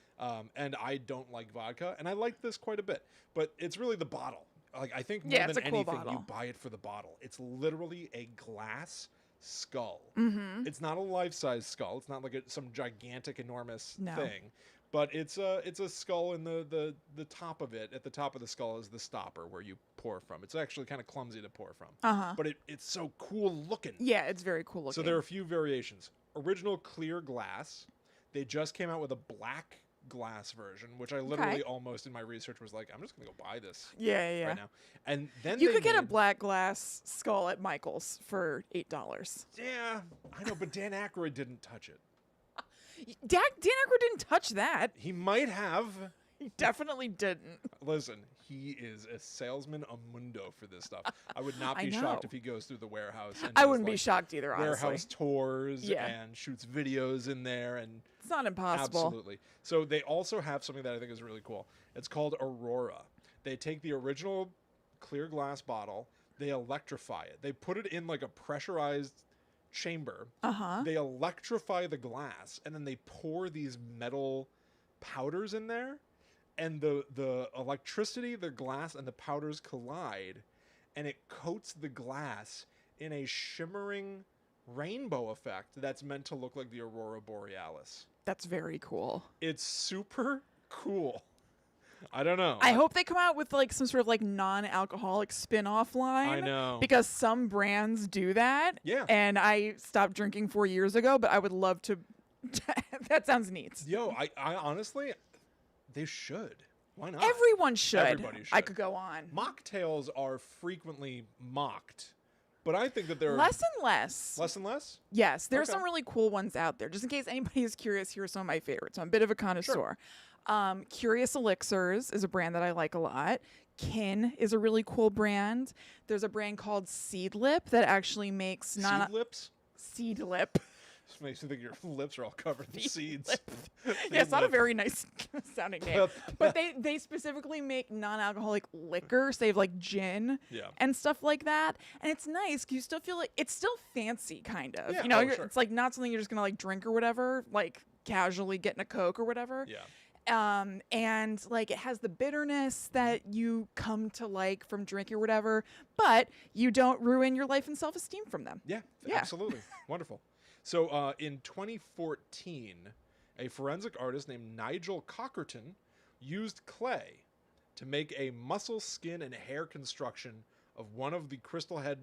And I don't like vodka, and I like this quite a bit. But it's really the bottle. Like, I think more than anything, you buy it for the bottle. It's literally a glass skull. It's not a life-size skull. It's not like some gigantic, enormous thing. But it's a skull, and the top of it, at the top of the skull, is the stopper where you pour from. It's actually kind of clumsy to pour from. But it's so cool looking. Yeah, it's very cool looking. So there are a few variations. Original clear glass. They just came out with a black glass version, which I literally almost in my research was like, I'm just gonna go buy this. Yeah. Right now. And then you could get a black glass skull at Michael's for $8. Yeah, I know, but Dan Aykroyd didn't touch it. Dan Aykroyd didn't touch that. He might have. He definitely didn't. Listen, he is a salesman amundo for this stuff. I would not be I shocked know. if he goes through the warehouse. And I does, wouldn't be like, shocked either, honestly. warehouse tours Yeah. and shoots videos in there and It's not impossible. absolutely. So they also have something that I think is really cool. It's called Aurora. They take the original clear glass bottle, they electrify it. They put it in like a pressurized chamber. They electrify the glass, and then they pour these metal powders in there, and the electricity, the glass, and the powders collide, and it coats the glass in a shimmering rainbow effect that's meant to look like the Aurora Borealis. That's very cool. It's super cool. I don't know. I hope they come out with like some sort of like non-alcoholic spin-off line. I know. Because some brands do that. Yeah. And I stopped drinking 4 years ago, but I would love to. That sounds neat. Yo, I honestly, they should. Why not? Everyone should. Everybody should. I could go on. Mocktails are frequently mocked, but I think that they're Less and less. less and less. Yes, there are Okay. some really cool ones out there. Just in case anybody is curious, here are some of my favorites. I'm a bit of a connoisseur. Curious Elixirs is a brand that I like a lot. Kin is a really cool brand. There's a brand called Seedlip that actually makes Seed lips. Seedlip. This makes me think your lips are all covered in seeds. Yeah, it's not a very nice sounding name. But they specifically make non-alcoholic liquor, say like gin Yeah. and stuff like that. And it's nice 'cause you still feel like it's still fancy kind of. Yeah, You know, sure. it's like not something you're just gonna like drink or whatever, like casually getting a Coke or whatever. Yeah. And like it has the bitterness that you come to like from drinking or whatever, but you don't ruin your life and self-esteem from them. Yeah. Yeah. Absolutely. Wonderful. So in 2014, a forensic artist named Nigel Cockerton used clay to make a muscle, skin, and hair construction of one of the Crystal Head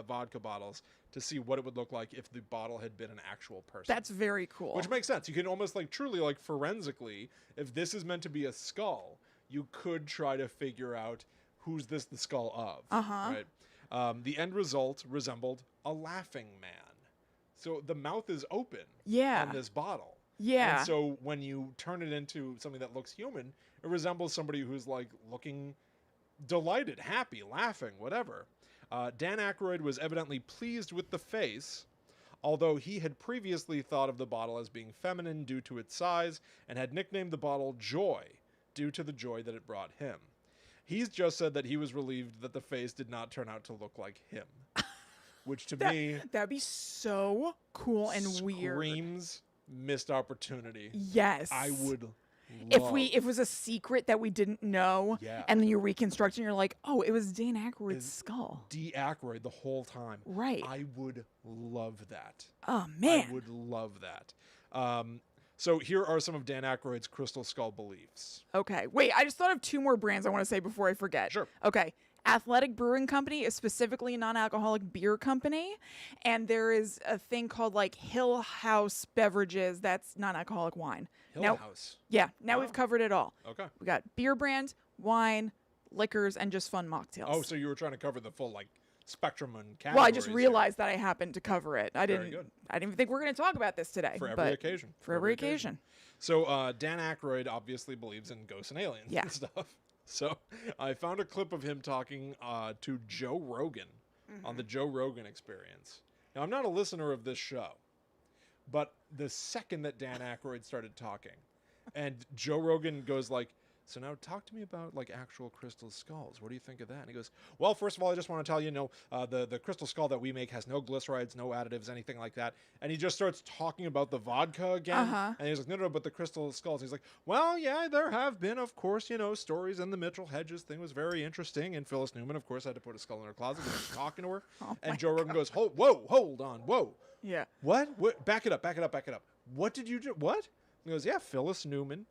vodka bottles to see what it would look like if the bottle had been an actual person. That's very cool. Which makes sense. You can almost like truly like forensically, if this is meant to be a skull, you could try to figure out who's this the skull of. Right. The end result resembled a laughing man. So the mouth is open on this bottle. Yeah. And so when you turn it into something that looks human, it resembles somebody who's like looking delighted, happy, laughing, whatever. Dan Aykroyd was evidently pleased with the face, although he had previously thought of the bottle as being feminine due to its size and had nicknamed the bottle Joy due to the joy that it brought him. He's just said that he was relieved that the face did not turn out to look like him, which to me that'd be so cool and weird. screams missed opportunity. Yes. I would love. If it was a secret that we didn't know, Yeah. and then you reconstruct and you're like, oh, it was Dan Aykroyd's skull. D. Aykroyd the whole time. Right. I would love that. Oh man. I would love that. So here are some of Dan Aykroyd's Crystal Skull beliefs. Okay. Wait, I just thought of two more brands I want to say before I forget. Sure. Okay. Athletic Brewing Company is specifically a non-alcoholic beer company, and there is a thing called like Hill House Beverages that's non-alcoholic wine. Hill House. Yeah, now Wow. we've covered it all. Okay. We got beer brand, wine, liquors, and just fun mocktails. Oh, so you were trying to cover the full like spectrum and categories. well, I just here. realized that I happened to cover it. I Very didn't. good. I didn't even think we were going to talk about this today. For every but occasion. For every occasion. So Dan Aykroyd obviously believes in ghosts and aliens Yeah. and stuff. So I found a clip of him talking to Joe Rogan on the Joe Rogan Experience. Now, I'm not a listener of this show, but the second that Dan Aykroyd started talking, and Joe Rogan goes like, so now talk to me about like actual crystal skulls. What do you think of that? And he goes, well, first of all, I just want to tell you, the crystal skull that we make has no glycerides, no additives, anything like that. And he just starts talking about the vodka again. And he's like, no, but the crystal skulls. He's like, well, yeah, there have been, of course, stories. And the Mitchell Hedges thing was very interesting. And Phyllis Newman, of course, had to put a skull in her closet because he was talking to her. And Joe Rogan goes, hold on, whoa. Yeah. What? Back it up. What did you do? What? He goes, yeah, Phyllis Newman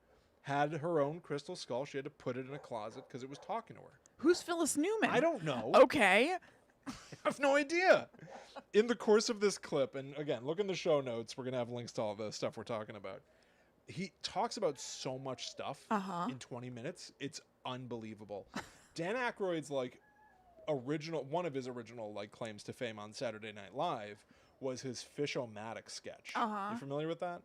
had her own crystal skull. She had to put it in a closet because it was talking to her. Who's Phyllis Newman? I don't know. Okay. I have no idea. In the course of this clip, and again, look in the show notes. We're going to have links to all the stuff we're talking about. He talks about so much stuff in 20 minutes. It's unbelievable. Dan Aykroyd's one of his original claims to fame on Saturday Night Live was his Fish-O-Matic sketch. You familiar with that?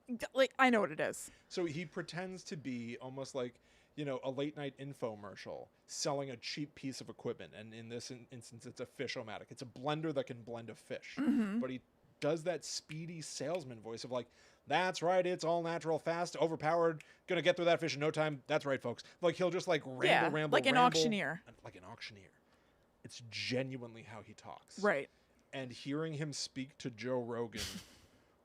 I know what it is. So he pretends to be almost like, a late night infomercial selling a cheap piece of equipment. And in this instance, it's a Fish-O-Matic. It's a blender that can blend a fish. But he does that speedy salesman voice of that's right, it's all natural, fast, overpowered, gonna get through that fish in no time. That's right, folks. He'll just ramble. Like an auctioneer. Like an auctioneer. It's genuinely how he talks. Right. And hearing him speak to Joe Rogan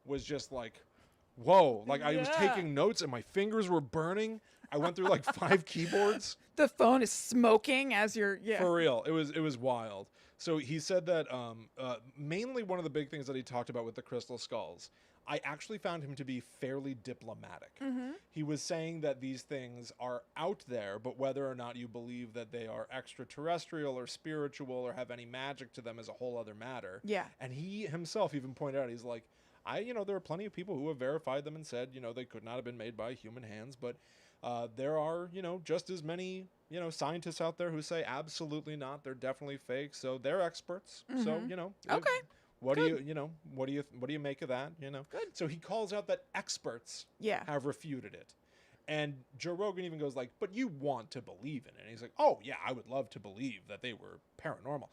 was just whoa. I was taking notes and my fingers were burning. I went through 5 keyboards. The phone is smoking as you're, For real. It was wild. So he said that mainly one of the big things that he talked about with the crystal skulls, I actually found him to be fairly diplomatic. He was saying that these things are out there, but whether or not you believe that they are extraterrestrial or spiritual or have any magic to them is a whole other matter. Yeah. And he himself even pointed out, he's like, there are plenty of people who have verified them and said, they could not have been made by human hands, but there are, just as many, scientists out there who say absolutely not. They're definitely fake. So they're experts. So, Okay. What do you make of that? Good. So he calls out that experts have refuted it. And Joe Rogan even goes but you want to believe in it. And he's like, oh yeah, I would love to believe that they were paranormal.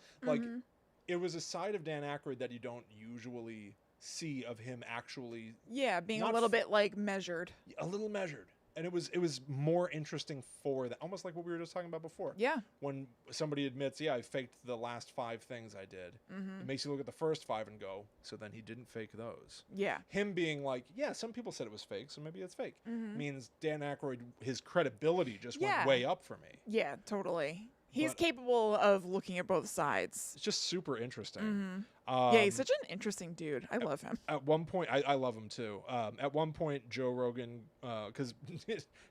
It was a side of Dan Aykroyd that you don't usually see of him actually. Yeah, being a little bit measured. A little measured. And it was more interesting for that, almost like what we were just talking about before. Yeah. When somebody admits, I faked the last 5 things I did, it makes you look at the first 5 and go, so then he didn't fake those. Yeah. Him being some people said it was fake, so maybe it's fake. Means Dan Aykroyd, his credibility just went way up for me. Yeah, totally. He's capable of looking at both sides. It's just super interesting. He's such an interesting dude. I love him. At one point, I love him too. At one point, Joe Rogan, because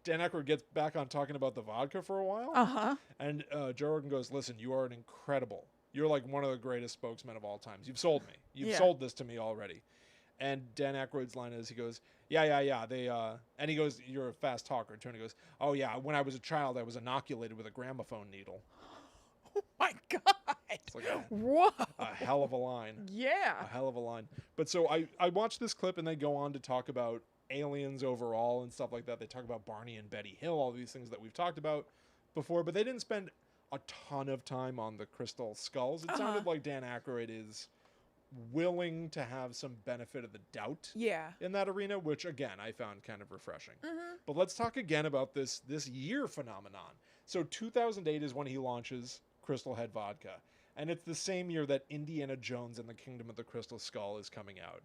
Dan Aykroyd gets back on talking about the vodka for a while. And Joe Rogan goes, listen, you are you're one of the greatest spokesmen of all times. You've sold me. You've sold this to me already. And Dan Aykroyd's line is, he goes, yeah. They and he goes, you're a fast talker too. And he goes, oh yeah, when I was a child, I was inoculated with a gramophone needle. Oh my God. It's whoa. A hell of a line. Yeah. A hell of a line. But so I watched this clip and they go on to talk about aliens overall and stuff like that. They talk about Barney and Betty Hill, all these things that we've talked about before, but they didn't spend a ton of time on the crystal skulls. It sounded like Dan Aykroyd is willing to have some benefit of the doubt in that arena, which again I found kind of refreshing. But let's talk again about this year phenomenon. So 2008 is when he launches Crystal Head Vodka, and it's the same year that Indiana Jones and the Kingdom of the Crystal Skull is coming out.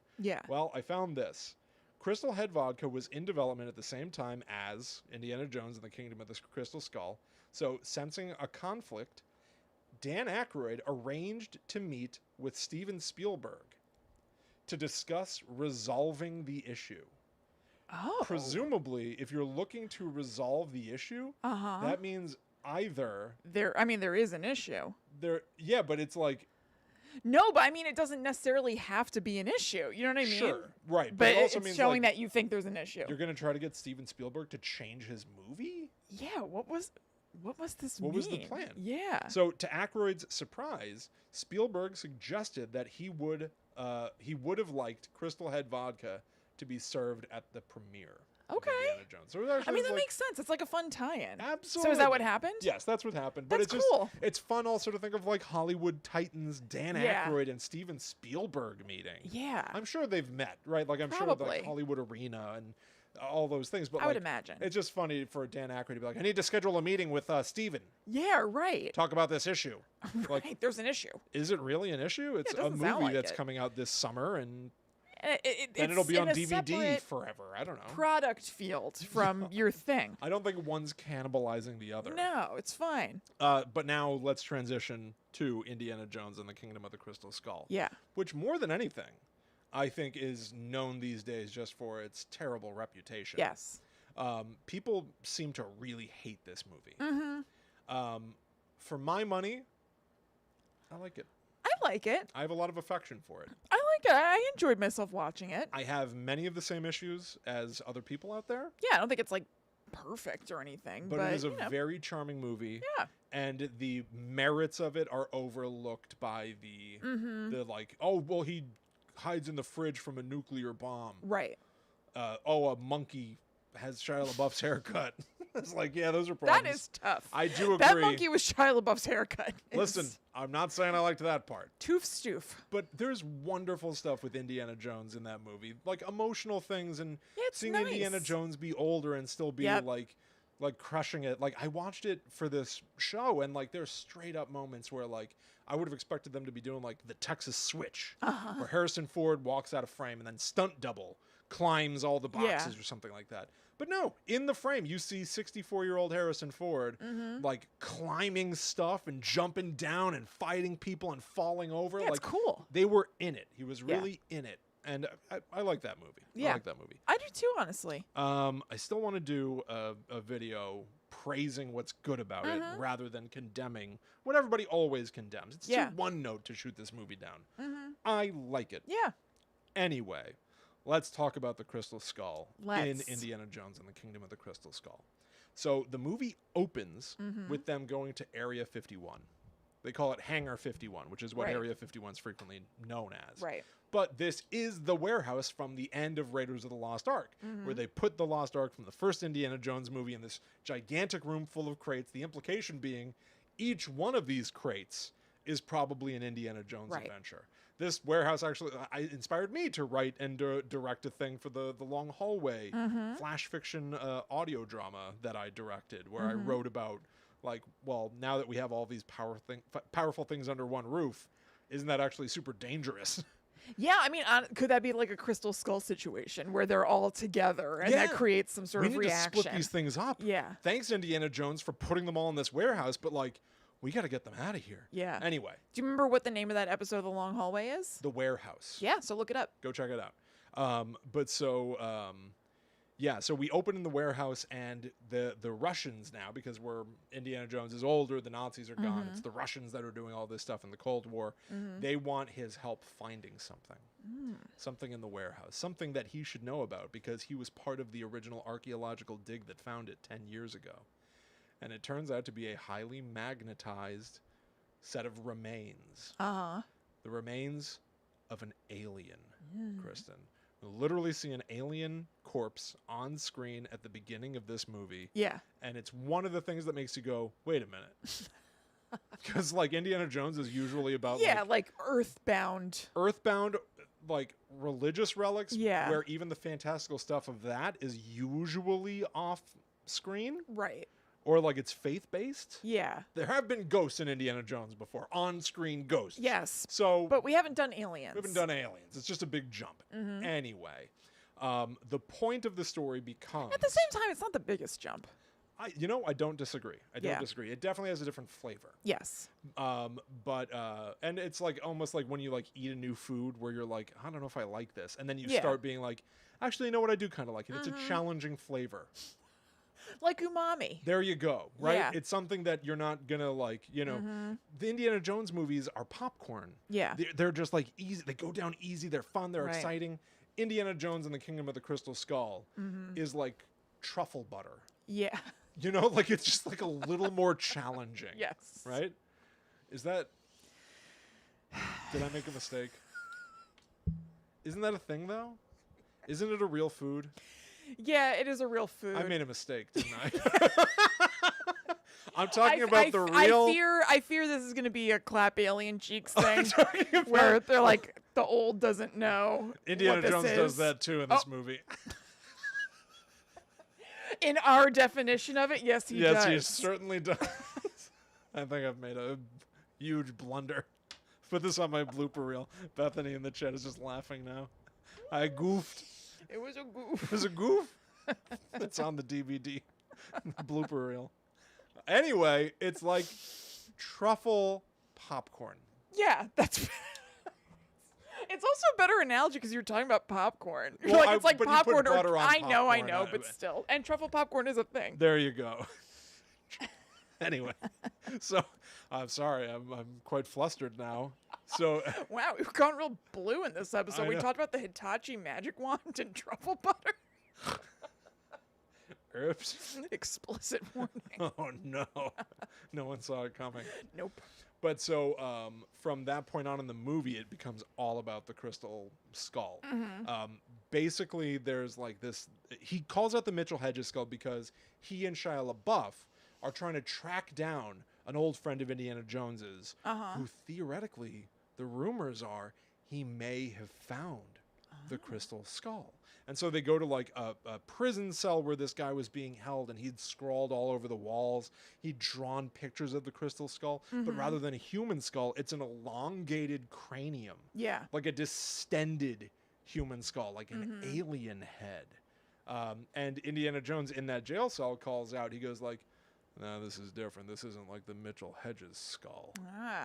Well, I found this. Crystal Head Vodka was in development at the same time as Indiana Jones and the Kingdom of the Crystal Skull. So sensing a conflict, Dan Aykroyd arranged to meet with Steven Spielberg to discuss resolving the issue. Presumably, if you're looking to resolve the issue, that means either there is an issue. But it's no, but it doesn't necessarily have to be an issue. You know what I mean? Sure, right. But it also it's means showing that you think there's an issue. You're going to try to get Steven Spielberg to change his movie? Yeah, what was this mean? What was the plan? Yeah. So to Aykroyd's surprise, Spielberg suggested that he would have liked Crystal Head Vodka to be served at the premiere. Okay. Indiana Jones. So that makes sense. It's like a fun tie-in. Absolutely. So is that what happened? Yes, that's what happened. That's But it's cool. It's fun also to think of Hollywood titans Dan Aykroyd and Steven Spielberg meeting. Yeah. I'm sure they've met, right? I'm Probably. sure Hollywood Arena and all those things. But I would imagine. It's just funny for Dan Aykroyd to be I need to schedule a meeting with Steven. Yeah, right. Talk about this issue. Right, there's an issue. Is it really an issue? It's a movie that's coming out this summer and then it'll be on DVD forever. I don't know. Product field from your thing. I don't think one's cannibalizing the other. No, it's fine. But now let's transition to Indiana Jones and the Kingdom of the Crystal Skull. Yeah. Which more than anything, I think is known these days just for its terrible reputation. Yes. People seem to really hate this movie. Mm-hmm. For my money, I like it. I like it. I have a lot of affection for it. I like it. I enjoyed myself watching it. I have many of the same issues as other people out there. Yeah, I don't think it's like perfect or anything, but it is a you know. very charming movie. Yeah. And the merits of it are overlooked by the like, oh, well, he hides in the fridge from a nuclear bomb. Right. A monkey has Shia LaBeouf's haircut. It's like, yeah, those are problems. That is tough. I do agree. That monkey with Shia LaBeouf's haircut. Listen, I'm not saying I liked that part. Toof stoof. But there's wonderful stuff with Indiana Jones in that movie. Like emotional things and It's seeing nice. Indiana Jones be older and still be like crushing it. Like I watched it for this show and like there's straight up moments where like I would have expected them to be doing like the Texas Switch where Harrison Ford walks out of frame and then stunt double climbs all the boxes or something like that. But no, in the frame, you see 64-year-old Harrison Ford like climbing stuff and jumping down and fighting people and falling over. Yeah, like it's cool. They were in it. He was really in it. And I like that movie. Yeah. I like that movie. I do too, honestly. I still want to do a video praising what's good about it rather than condemning what everybody always condemns. It's too one note to shoot this movie down. I like it. Yeah. Anyway, let's talk about the Crystal Skull in Let's. Indiana Jones and the Kingdom of the Crystal Skull. So the movie opens with them going to Area 51. They call it Hangar 51, which is what Area 51 is frequently known as. Right. But this is the warehouse from the end of Raiders of the Lost Ark, where they put the Lost Ark from the first Indiana Jones movie in this gigantic room full of crates. The implication being each one of these crates is probably an Indiana Jones adventure. This warehouse actually inspired me to write and direct a thing for the Long Hallway flash fiction audio drama that I directed, where I wrote about, like, well, now that we have all these powerful things under one roof, isn't that actually super dangerous? Yeah, I mean, could that be like a Crystal Skull situation where they're all together and that creates some sort of reaction? We need to split these things up. Yeah. Thanks, Indiana Jones, for putting them all in this warehouse, but, like, we got to get them out of here. Yeah. Anyway. Do you remember what the name of that episode of The Long Hallway is? The Warehouse. Yeah, so look it up. Go check it out. So we open in the warehouse, and the Russians now, because Indiana Jones is older, the Nazis are gone, it's the Russians that are doing all this stuff in the Cold War. They want his help finding something. Something in the warehouse. Something that he should know about, because he was part of the original archaeological dig that found it 10 years ago. And it turns out to be a highly magnetized set of remains. The remains of an alien, Kristen. We literally see an alien corpse on screen at the beginning of this movie. Yeah. And it's one of the things that makes you go, wait a minute. Because, like, Indiana Jones is usually about, like earthbound, like, religious relics. Yeah. Where even the fantastical stuff of that is usually off screen. Right. Or, like, it's faith-based. Yeah. There have been ghosts in Indiana Jones before. On-screen ghosts. Yes. So, but we haven't done aliens. We haven't done aliens. It's just a big jump. Anyway, the point of the story becomes... At the same time, it's not the biggest jump. I don't disagree. I don't disagree. It definitely has a different flavor. Yes. And it's like almost like when you like eat a new food where you're like, I don't know if I like this. And then you start being like, actually, you know what? I do kind of like it. It's a challenging flavor. Like umami. There you go, right? Yeah. It's something that you're not gonna like, the Indiana Jones movies are popcorn. Yeah. They're just like easy. They go down easy. They're fun. They're exciting. Indiana Jones and the Kingdom of the Crystal Skull is like truffle butter. Yeah. Like it's just like a little more challenging. Yes. Right? Is that... Did I make a mistake? Isn't that a thing, though? Isn't it a real food? Yeah, it is a real food. I made a mistake, didn't I? I'm talking about the real... I fear this is going to be a clap alien cheeks thing where they're like, the old doesn't know Indiana what this Jones is. does that, too, in this movie. In our definition of it, yes, he does. Yes, he certainly does. I think I've made a huge blunder. Put this on my blooper reel. Bethany in the chat is just laughing now. I goofed. It was a goof. It was a goof? It's on the DVD. The blooper reel. Anyway, it's like truffle popcorn. Yeah, it's It's also a better analogy because you're talking about popcorn. You're Well, like, it's like but you put popcorn. butter on I know, popcorn, but still. And truffle popcorn is a thing. There you go. Anyway, so I'm sorry, I'm quite flustered now. So Wow, we've gone real blue in this episode. I We know. talked about the Hitachi magic wand and truffle butter. oops. Explicit warning. Oh no. No one saw it coming. Nope. But so from that point on in the movie, it becomes all about the crystal skull. Basically, there's like this. He calls out the Mitchell Hedges skull because he and Shia LaBeouf are trying to track down an old friend of Indiana Jones's, who theoretically, the rumors are, he may have found the crystal skull. And so they go to like a prison cell where this guy was being held, and he'd scrawled all over the walls. He'd drawn pictures of the crystal skull, but rather than a human skull, it's an elongated cranium. Yeah. Like a distended human skull, like an alien head. And Indiana Jones in that jail cell calls out, he goes like, no, this is different. This isn't like the Mitchell Hedges skull.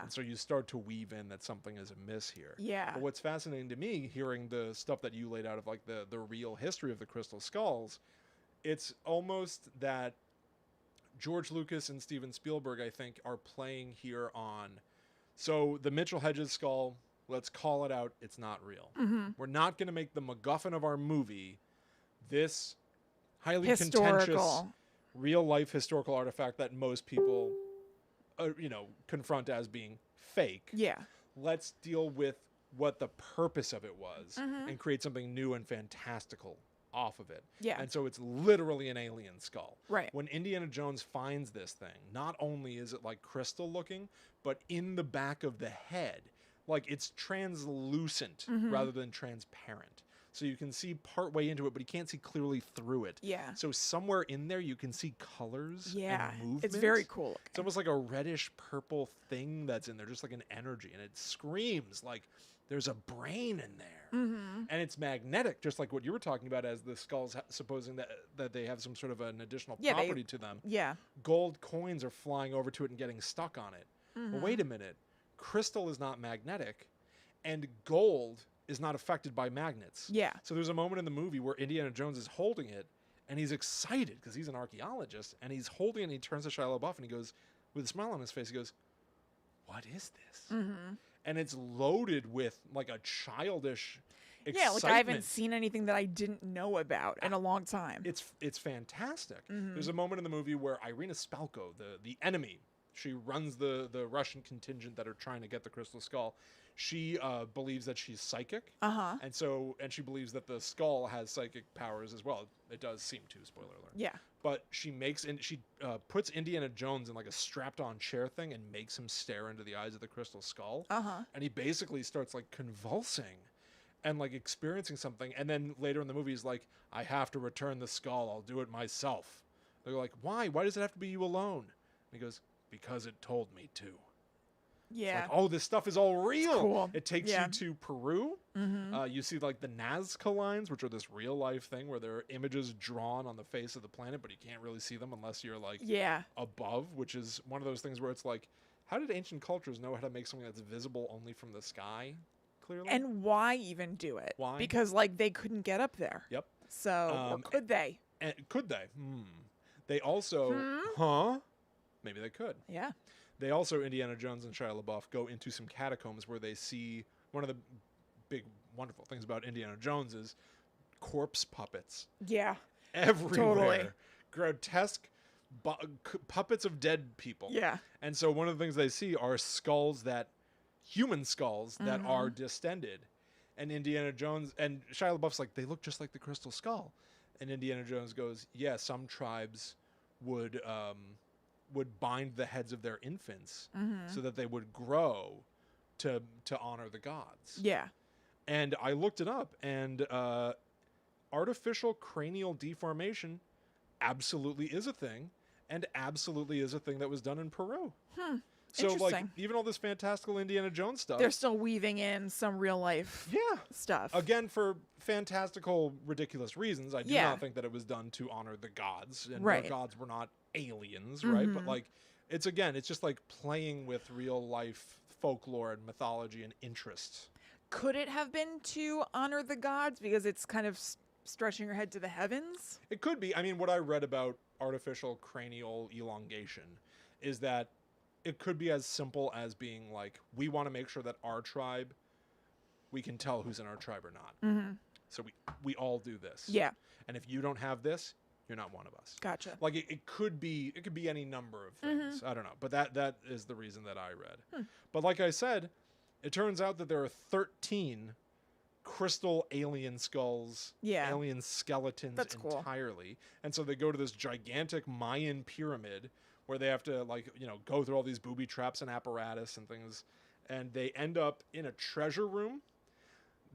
And so you start to weave in that something is amiss here. Yeah. But what's fascinating to me, hearing the stuff that you laid out of like the real history of the crystal skulls, it's almost that George Lucas and Steven Spielberg, I think, are playing here on. So the Mitchell Hedges skull, let's call it out, it's not real. We're not going to make the MacGuffin of our movie this highly contentious Historical. real life historical artifact that most people confront as being fake. Yeah. Let's deal with what the purpose of it was and create something new and fantastical off of it. Yeah. And so it's literally an alien skull. Right. When Indiana Jones finds this thing, not only is it like crystal looking, but in the back of the head, like it's translucent rather than transparent. So you can see part way into it, but you can't see clearly through it. Yeah. So somewhere in there, you can see colors Yeah. and movement. It's very cool. It's almost like a reddish purple thing that's in there, just like an energy. And it screams like there's a brain in there. And it's magnetic, just like what you were talking about as the skulls, supposing that they have some sort of an additional property to them. Yeah. Gold coins are flying over to it and getting stuck on it. Well, wait a minute. Crystal is not magnetic, and gold is not affected by magnets. Yeah. So there's a moment in the movie where Indiana Jones is holding it, and he's excited because he's an archaeologist, and he's holding it, and he turns to Shia LaBeouf, and he goes, with a smile on his face, he goes, what is this? And it's loaded with like a childish excitement. Yeah, like I haven't seen anything that I didn't know about in a long time. It's fantastic. There's a moment in the movie where Irina Spalko, the enemy, she runs the Russian contingent that are trying to get the crystal skull. She believes that she's psychic, and she believes that the skull has psychic powers as well. It does seem to, spoiler alert. Yeah. But she puts Indiana Jones in like a strapped-on chair thing and makes him stare into the eyes of the crystal skull. And he basically starts like convulsing and like experiencing something. And then later in the movie, he's like, I have to return the skull. I'll do it myself. They're like, why? Why does it have to be you alone? And he goes, because it told me to. Yeah. It's like, oh, this stuff is all real. Cool. It takes Yeah. you to Peru. You see like the Nazca lines, which are this real life thing where there are images drawn on the face of the planet, but you can't really see them unless you're like Yeah. above, which is one of those things where it's like, how did ancient cultures know how to make something that's visible only from the sky, clearly? And why even do it? Why? Because like they couldn't get up there. Yep. So or could they? And could they? They also, maybe they could. Yeah. They also, Indiana Jones and Shia LaBeouf, go into some catacombs where they see one of the big, wonderful things about Indiana Jones is corpse puppets Yeah. everywhere. Totally. Grotesque puppets of dead people. Yeah. And so one of the things they see are human skulls that are distended. And Indiana Jones, and Shia LaBeouf's like, they look just like the crystal skull. And Indiana Jones goes, yeah, some tribes would bind the heads of their infants so that they would grow to honor the gods. Yeah. And I looked it up, and artificial cranial deformation absolutely is a thing, and absolutely is a thing that was done in Peru. So like Interesting. even all this fantastical Indiana Jones stuff. They're still weaving in some real life stuff. Again, for fantastical, ridiculous reasons. I do Yeah. not think that it was done to honor the gods. And Right. the gods were not aliens, right? But like, it's just like playing with real life folklore and mythology and interests. Could it have been to honor the gods because it's kind of stretching your head to the heavens? It could be. I mean, what I read about artificial cranial elongation is that it could be as simple as being like, we want to make sure that our tribe, we can tell who's in our tribe or not. Mm-hmm. So we all do this. Yeah. And if you don't have this, you're not one of us. Gotcha. Like it could be any number of things. I don't know. But that is the reason that I read. But like I said, it turns out that there are 13 crystal alien skulls, alien skeletons That's entirely. Cool. And so they go to this gigantic Mayan pyramid where they have to go through all these booby traps and apparatus and things. And they end up in a treasure room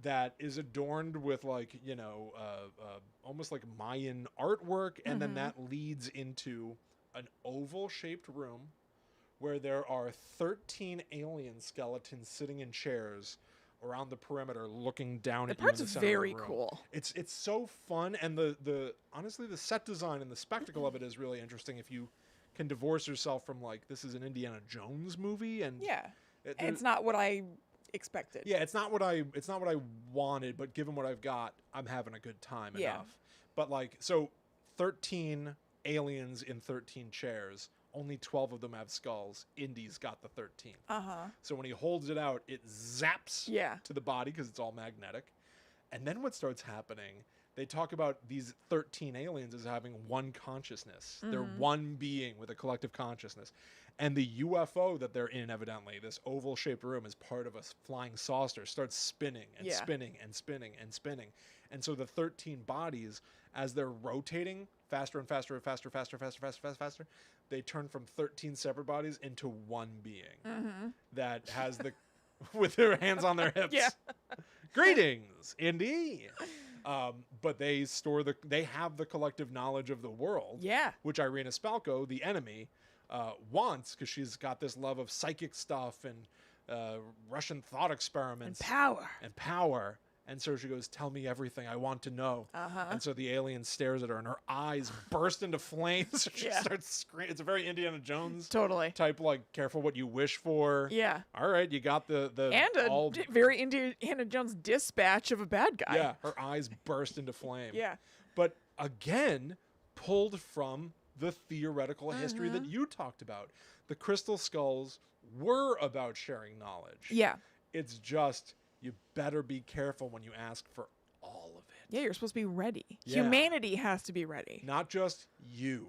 that is adorned with almost like Mayan artwork. And then that leads into an oval shaped room where there are 13 alien skeletons sitting in chairs around the perimeter looking down at you in the center of the room. Very cool. It's so fun, and the honestly the set design and the spectacle of it is really interesting if you can divorce yourself from like, this is an Indiana Jones movie, and it's not what I expected. Yeah, it's not what I wanted, but given what I've got, I'm having a good time enough. But like, so 13 aliens in 13 chairs, only 12 of them have skulls. Indy's got the 13th. So when he holds it out, it zaps to the body because it's all magnetic. And then what starts happening, they talk about these 13 aliens as having one consciousness. They're one being with a collective consciousness. And the UFO that they're in, evidently, this oval-shaped room, is part of a flying saucer, starts spinning and spinning and spinning and spinning. And so the 13 bodies, as they're rotating faster and faster and faster, faster, they turn from 13 separate bodies into one being that has the, with their hands on their hips. Greetings, Indy. But they have the collective knowledge of the world. Which Irina Spalko, the enemy, wants, because she's got this love of psychic stuff and Russian thought experiments. And power. And so she goes, tell me everything I want to know. And so the alien stares at her and her eyes burst into flames. She starts screaming. It's a very Indiana Jones type, like, careful what you wish for. All right, you got the and very Indiana Jones dispatch of a bad guy. Yeah, her eyes burst into flame. But again, pulled from the theoretical history that you talked about. The crystal skulls were about sharing knowledge. It's just, you better be careful when you ask for all of it. Yeah, you're supposed to be ready. Humanity has to be ready. Not just you.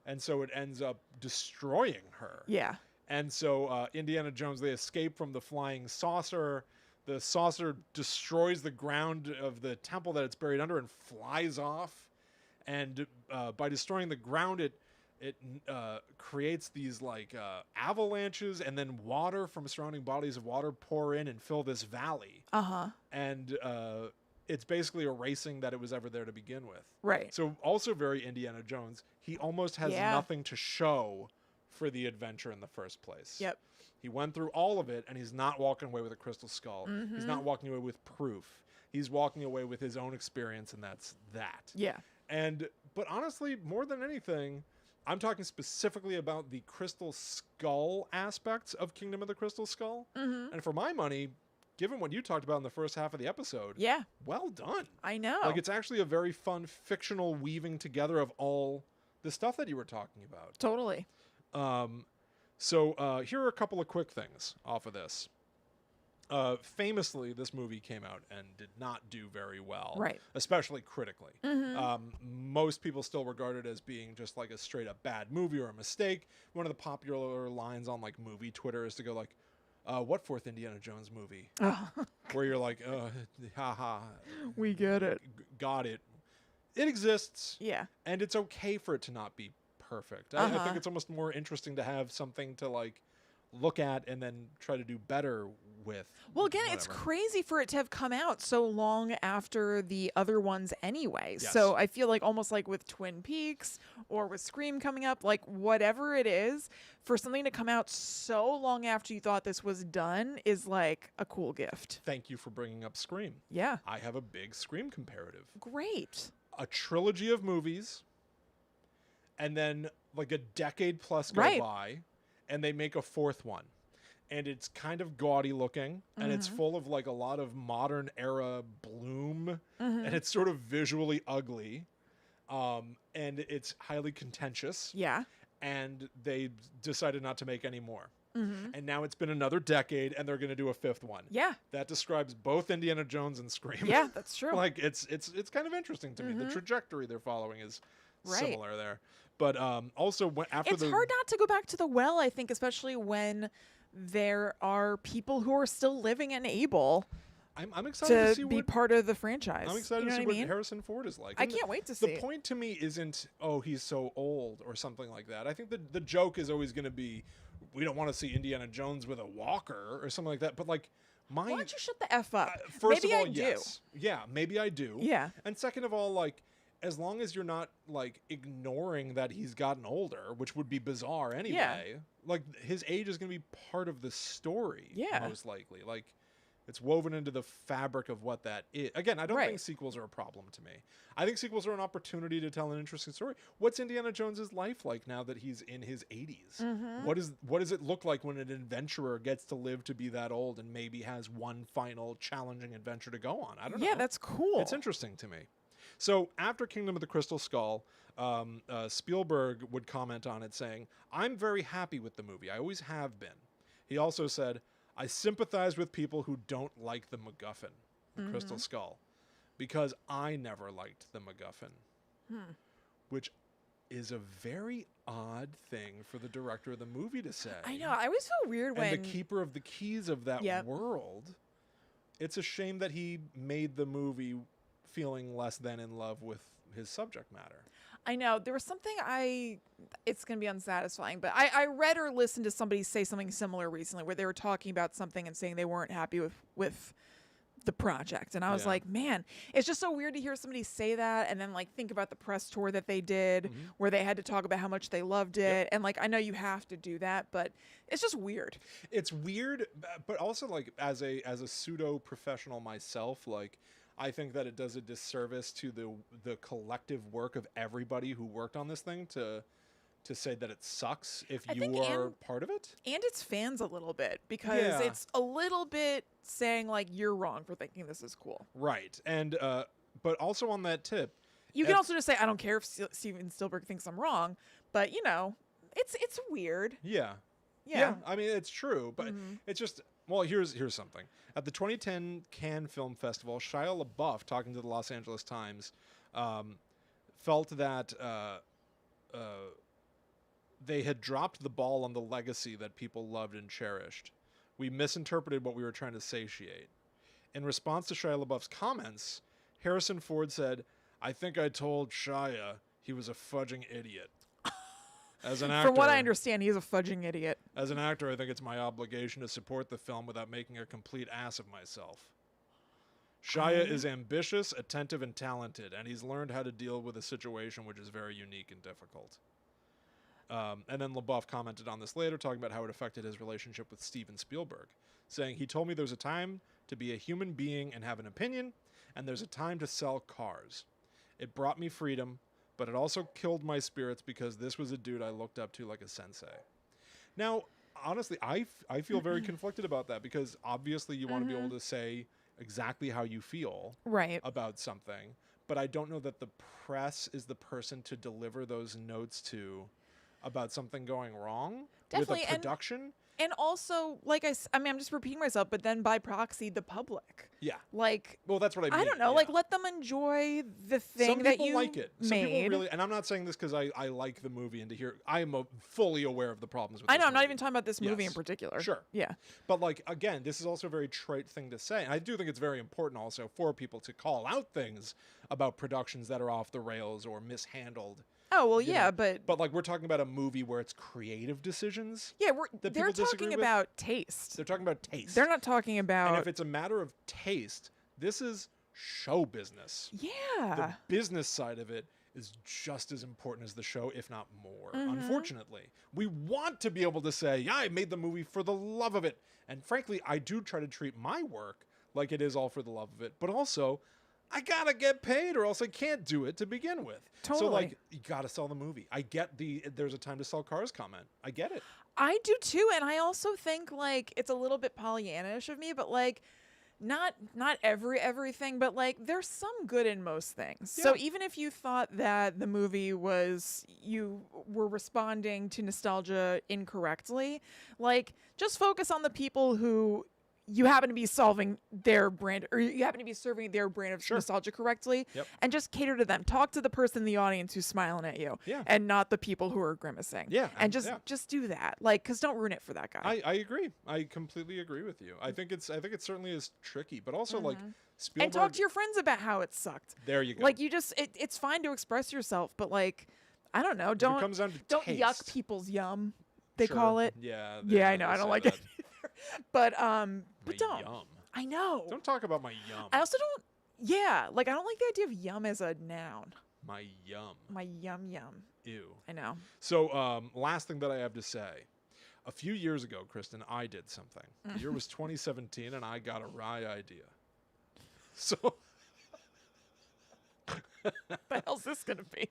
And so it ends up destroying her. And so Indiana Jones, they escape from the flying saucer. The saucer destroys the ground of the temple that it's buried under and flies off. And by destroying the ground, it creates these like avalanches, and then water from surrounding bodies of water pour in and fill this valley. And it's basically erasing that it was ever there to begin with. So also very Indiana Jones. He almost has nothing to show for the adventure in the first place. He went through all of it, and he's not walking away with a crystal skull. He's not walking away with proof. He's walking away with his own experience, and that's that. But honestly, more than anything, I'm talking specifically about the crystal skull aspects of Kingdom of the Crystal Skull. And for my money, given what you talked about in the first half of the episode, well done. I know. Like, it's actually a very fun fictional weaving together of all the stuff that you were talking about. Totally. So here are a couple of quick things off of this. Famously, this movie came out and did not do very well, especially critically. Most people still regard it as being just like a straight up bad movie or a mistake. One of the popular lines on like movie Twitter is to go like, what fourth Indiana Jones movie? Where you're like, haha. We get it. Got it. It exists. And it's okay for it to not be perfect. I think it's almost more interesting to have something to like look at and then try to do better with. Well, again, it's crazy for it to have come out so long after the other ones anyway. So I feel like almost like with Twin Peaks or with Scream coming up, like whatever it is, for something to come out so long after you thought this was done is like a cool gift. Thank you for bringing up Scream. I have a big Scream comparative. Great. A trilogy of movies, and then like a decade plus go by, and they make a fourth one. and it's kind of gaudy looking, and it's full of like a lot of modern era bloom, and it's sort of visually ugly, and it's highly contentious. Yeah. And they decided not to make any more. And now it's been another decade, and they're going to do a 5th one. Yeah. That describes both Indiana Jones and Scream. Yeah, that's true. Like it's kind of interesting to me. The trajectory they're following is similar there. But also after it's hard not to go back to the well, I think, especially when there are people who are still living and able I'm excited to see be what part of the franchise. I'm excited to see what Harrison Ford is like. I And can't wait to see The it. point to me isn't, oh, he's so old or something like that. I think the joke is always going to be, we don't want to see Indiana Jones with a walker or something like that. But like, Why don't you shut the F up? first Maybe of all, I do. yes. Yeah, maybe I do. Yeah. And second of all, like, as long as you're not like ignoring that he's gotten older, which would be bizarre anyway. Like his age is going to be part of the story, most likely. Like it's woven into the fabric of what that is. Again, I don't think sequels are a problem to me. I think sequels are an opportunity to tell an interesting story. What's Indiana Jones's life like now that he's in his 80s? What does it look like when an adventurer gets to live to be that old and maybe has one final challenging adventure to go on? I don't know. Yeah, that's cool. It's interesting to me. So after Kingdom of the Crystal Skull, Spielberg would comment on it saying, "I'm very happy with the movie. I always have been." He also said, "I sympathize with people who don't like the MacGuffin, the Crystal Skull, because I never liked the MacGuffin," which is a very odd thing for the director of the movie to say. I know. I always feel weird when And the keeper of the keys of that world. It's a shame that he made the movie feeling less than in love with his subject matter. I know. There was something it's going to be unsatisfying, but I read or listened to somebody say something similar recently where they were talking about something and saying they weren't happy with the project. And I was like, man, it's just so weird to hear somebody say that and then like think about the press tour that they did where they had to talk about how much they loved it. And like, I know you have to do that, but it's just weird. It's weird, but also like as a pseudo professional myself, like I think that it does a disservice to the collective work of everybody who worked on this thing to say that it sucks if you are part of it. And its fans a little bit because it's a little bit saying like you're wrong for thinking this is cool. Right. And but also on that tip, you can also just say I don't care if Steven Spielberg thinks I'm wrong, but you know, it's weird. Yeah. I mean, it's true, but it's just, well, here's something. At the 2010 Cannes Film Festival, Shia LaBeouf, talking to the Los Angeles Times, felt that they had dropped the ball on the legacy that people loved and cherished. We misinterpreted what we were trying to satiate. In response to Shia LaBeouf's comments, Harrison Ford said, "I think I told Shia he was a fudging idiot." As an actor, from what I understand, he's a fudging idiot. As an actor, I think it's my obligation to support the film without making a complete ass of myself. Shia is ambitious, attentive, and talented, and he's learned how to deal with a situation which is very unique and difficult. And then LaBeouf commented on this later, talking about how it affected his relationship with Steven Spielberg, saying, "He told me there's a time to be a human being and have an opinion, and there's a time to sell cars. It brought me freedom, but it also killed my spirits because this was a dude I looked up to like a sensei." Now, honestly, I feel very conflicted about that because obviously you want to be able to say exactly how you feel about something, but I don't know that the press is the person to deliver those notes to about something going wrong with a production. And also, like I mean, I'm just repeating myself, but then by proxy, the public. Yeah. Like, well, that's what I mean. I don't know. Yeah. Like, let them enjoy the thing that you like it. made. Some people really, and I'm not saying this because I like the movie and to hear. I am fully aware of the problems with. I know. This I'm not movie. even talking about this movie in particular. Sure. Yeah. But like again, this is also a very trite thing to say. And I do think it's very important also for people to call out things about productions that are off the rails or mishandled. Oh, well, you yeah, know. But like we're talking about a movie where it's creative decisions. Yeah, disagree they're talking with. about taste. They're talking about taste. They're not talking about. And if it's a matter of taste, this is show business. Yeah. The business side of it is just as important as the show, if not more. Unfortunately, we want to be able to say, "Yeah, I made the movie for the love of it." And frankly, I do try to treat my work like it is all for the love of it. But also, I gotta get paid or else I can't do it to begin with. Totally. So like, you gotta sell the movie. I get there's a time to sell cars comment. I get it. I do too, and I also think like it's a little bit Pollyannish of me, but like not everything, but like there's some good in most things. So Yeah. even if you thought that the movie was you were responding to nostalgia incorrectly, like just focus on the people who you happen to be solving their brand, or you happen to be serving their brand of Sure. nostalgia correctly, Yep. and just cater to them. Talk to the person in the audience who's smiling at you, Yeah. and not the people who are grimacing. Yeah, and yeah. just do that, like, because don't ruin it for that guy. I agree. I completely agree with you. I think it certainly is tricky, but also like Spielberg. And talk to your friends about how it sucked. There you go. Like you just, it's fine to express yourself, but like, I don't know, If it don't comes down to don't taste. yuck people's yum. They Sure. call it. Yeah. Yeah, I they know. I don't say like that. it either. But My don't. Yum. I know. Don't talk about my yum. I also don't. Yeah, like I don't like the idea of yum as a noun. My yum. My yum. Ew. I know. So, last thing that I have to say. A few years ago, Kristen, I did something. The year was 2017, and I got a wry idea. So The hell's this gonna be?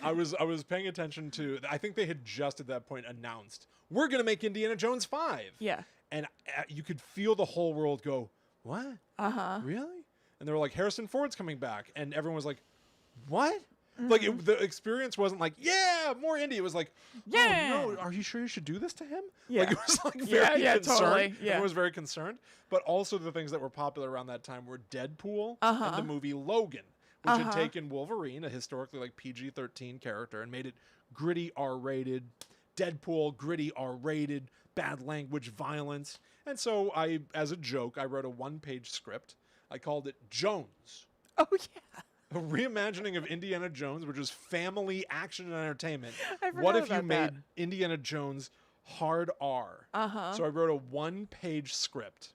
I was paying attention to. I think they had just at that point announced we're gonna make Indiana Jones 5. Yeah. And you could feel the whole world go, "What? Really?" And they were like, "Harrison Ford's coming back," and everyone was like, "What?" Like the experience wasn't like, "Yeah, more indie." It was like, Yeah. "Oh, no, are you sure you should do this to him?" Yeah. Like it was like Yeah, very yeah, concerned. totally, yeah. Everyone was very concerned. But also the things that were popular around that time were Deadpool and the movie Logan, which had taken Wolverine, a historically like PG-13 character, and made it gritty R-rated. Deadpool, gritty R-rated, bad language, violence. And so I, as a joke, I wrote a one-page script. I called it Jones. Oh yeah. A reimagining of Indiana Jones, which is family action and entertainment. I forgot What if you about made that. Indiana Jones hard R? So I wrote a one-page script.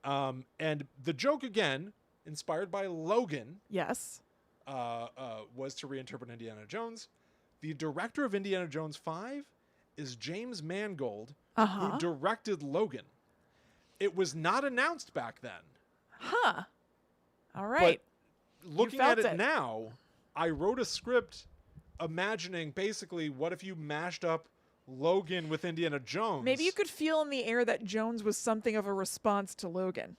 And the joke, again, inspired by Logan, Yes. was to reinterpret Indiana Jones. The director of Indiana Jones 5 is James Mangold, who directed Logan. It was not announced back then. Huh. All right. But looking at felt it it. now, I wrote a script imagining basically what if you mashed up Logan with Indiana Jones. Maybe you could feel in the air that Jones was something of a response to Logan.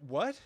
What?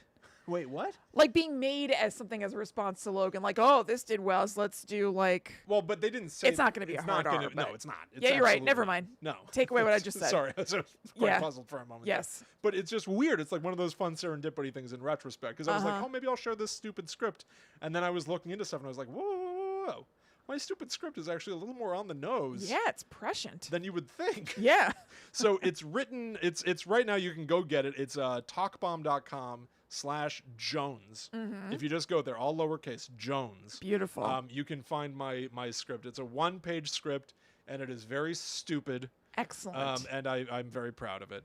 Wait, what? Like being made as something as a response to Logan. Like, oh, this did well, so let's do like... Well, but they didn't say It's not gonna be a hard R, No, but- it's not. It's Yeah, you're right. absolutely Never not. mind. No. Take away what I just said. Sorry, I was quite Yeah. puzzled for a moment. Yes. there. But it's just weird. It's like one of those fun serendipity things in retrospect. Because I was like, Uh-huh. oh, maybe I'll share this stupid script. And then I was looking into stuff and I was like, whoa. My stupid script is actually a little more on the nose Yeah, it's prescient. than you would think. Yeah. So it's written, it's right now, you can go get it. It's talkbomb.com/Jones. If you just go there, all lowercase, Jones. Beautiful. You can find my script. It's a one-page script, and it is very stupid. Excellent. And I'm very proud of it.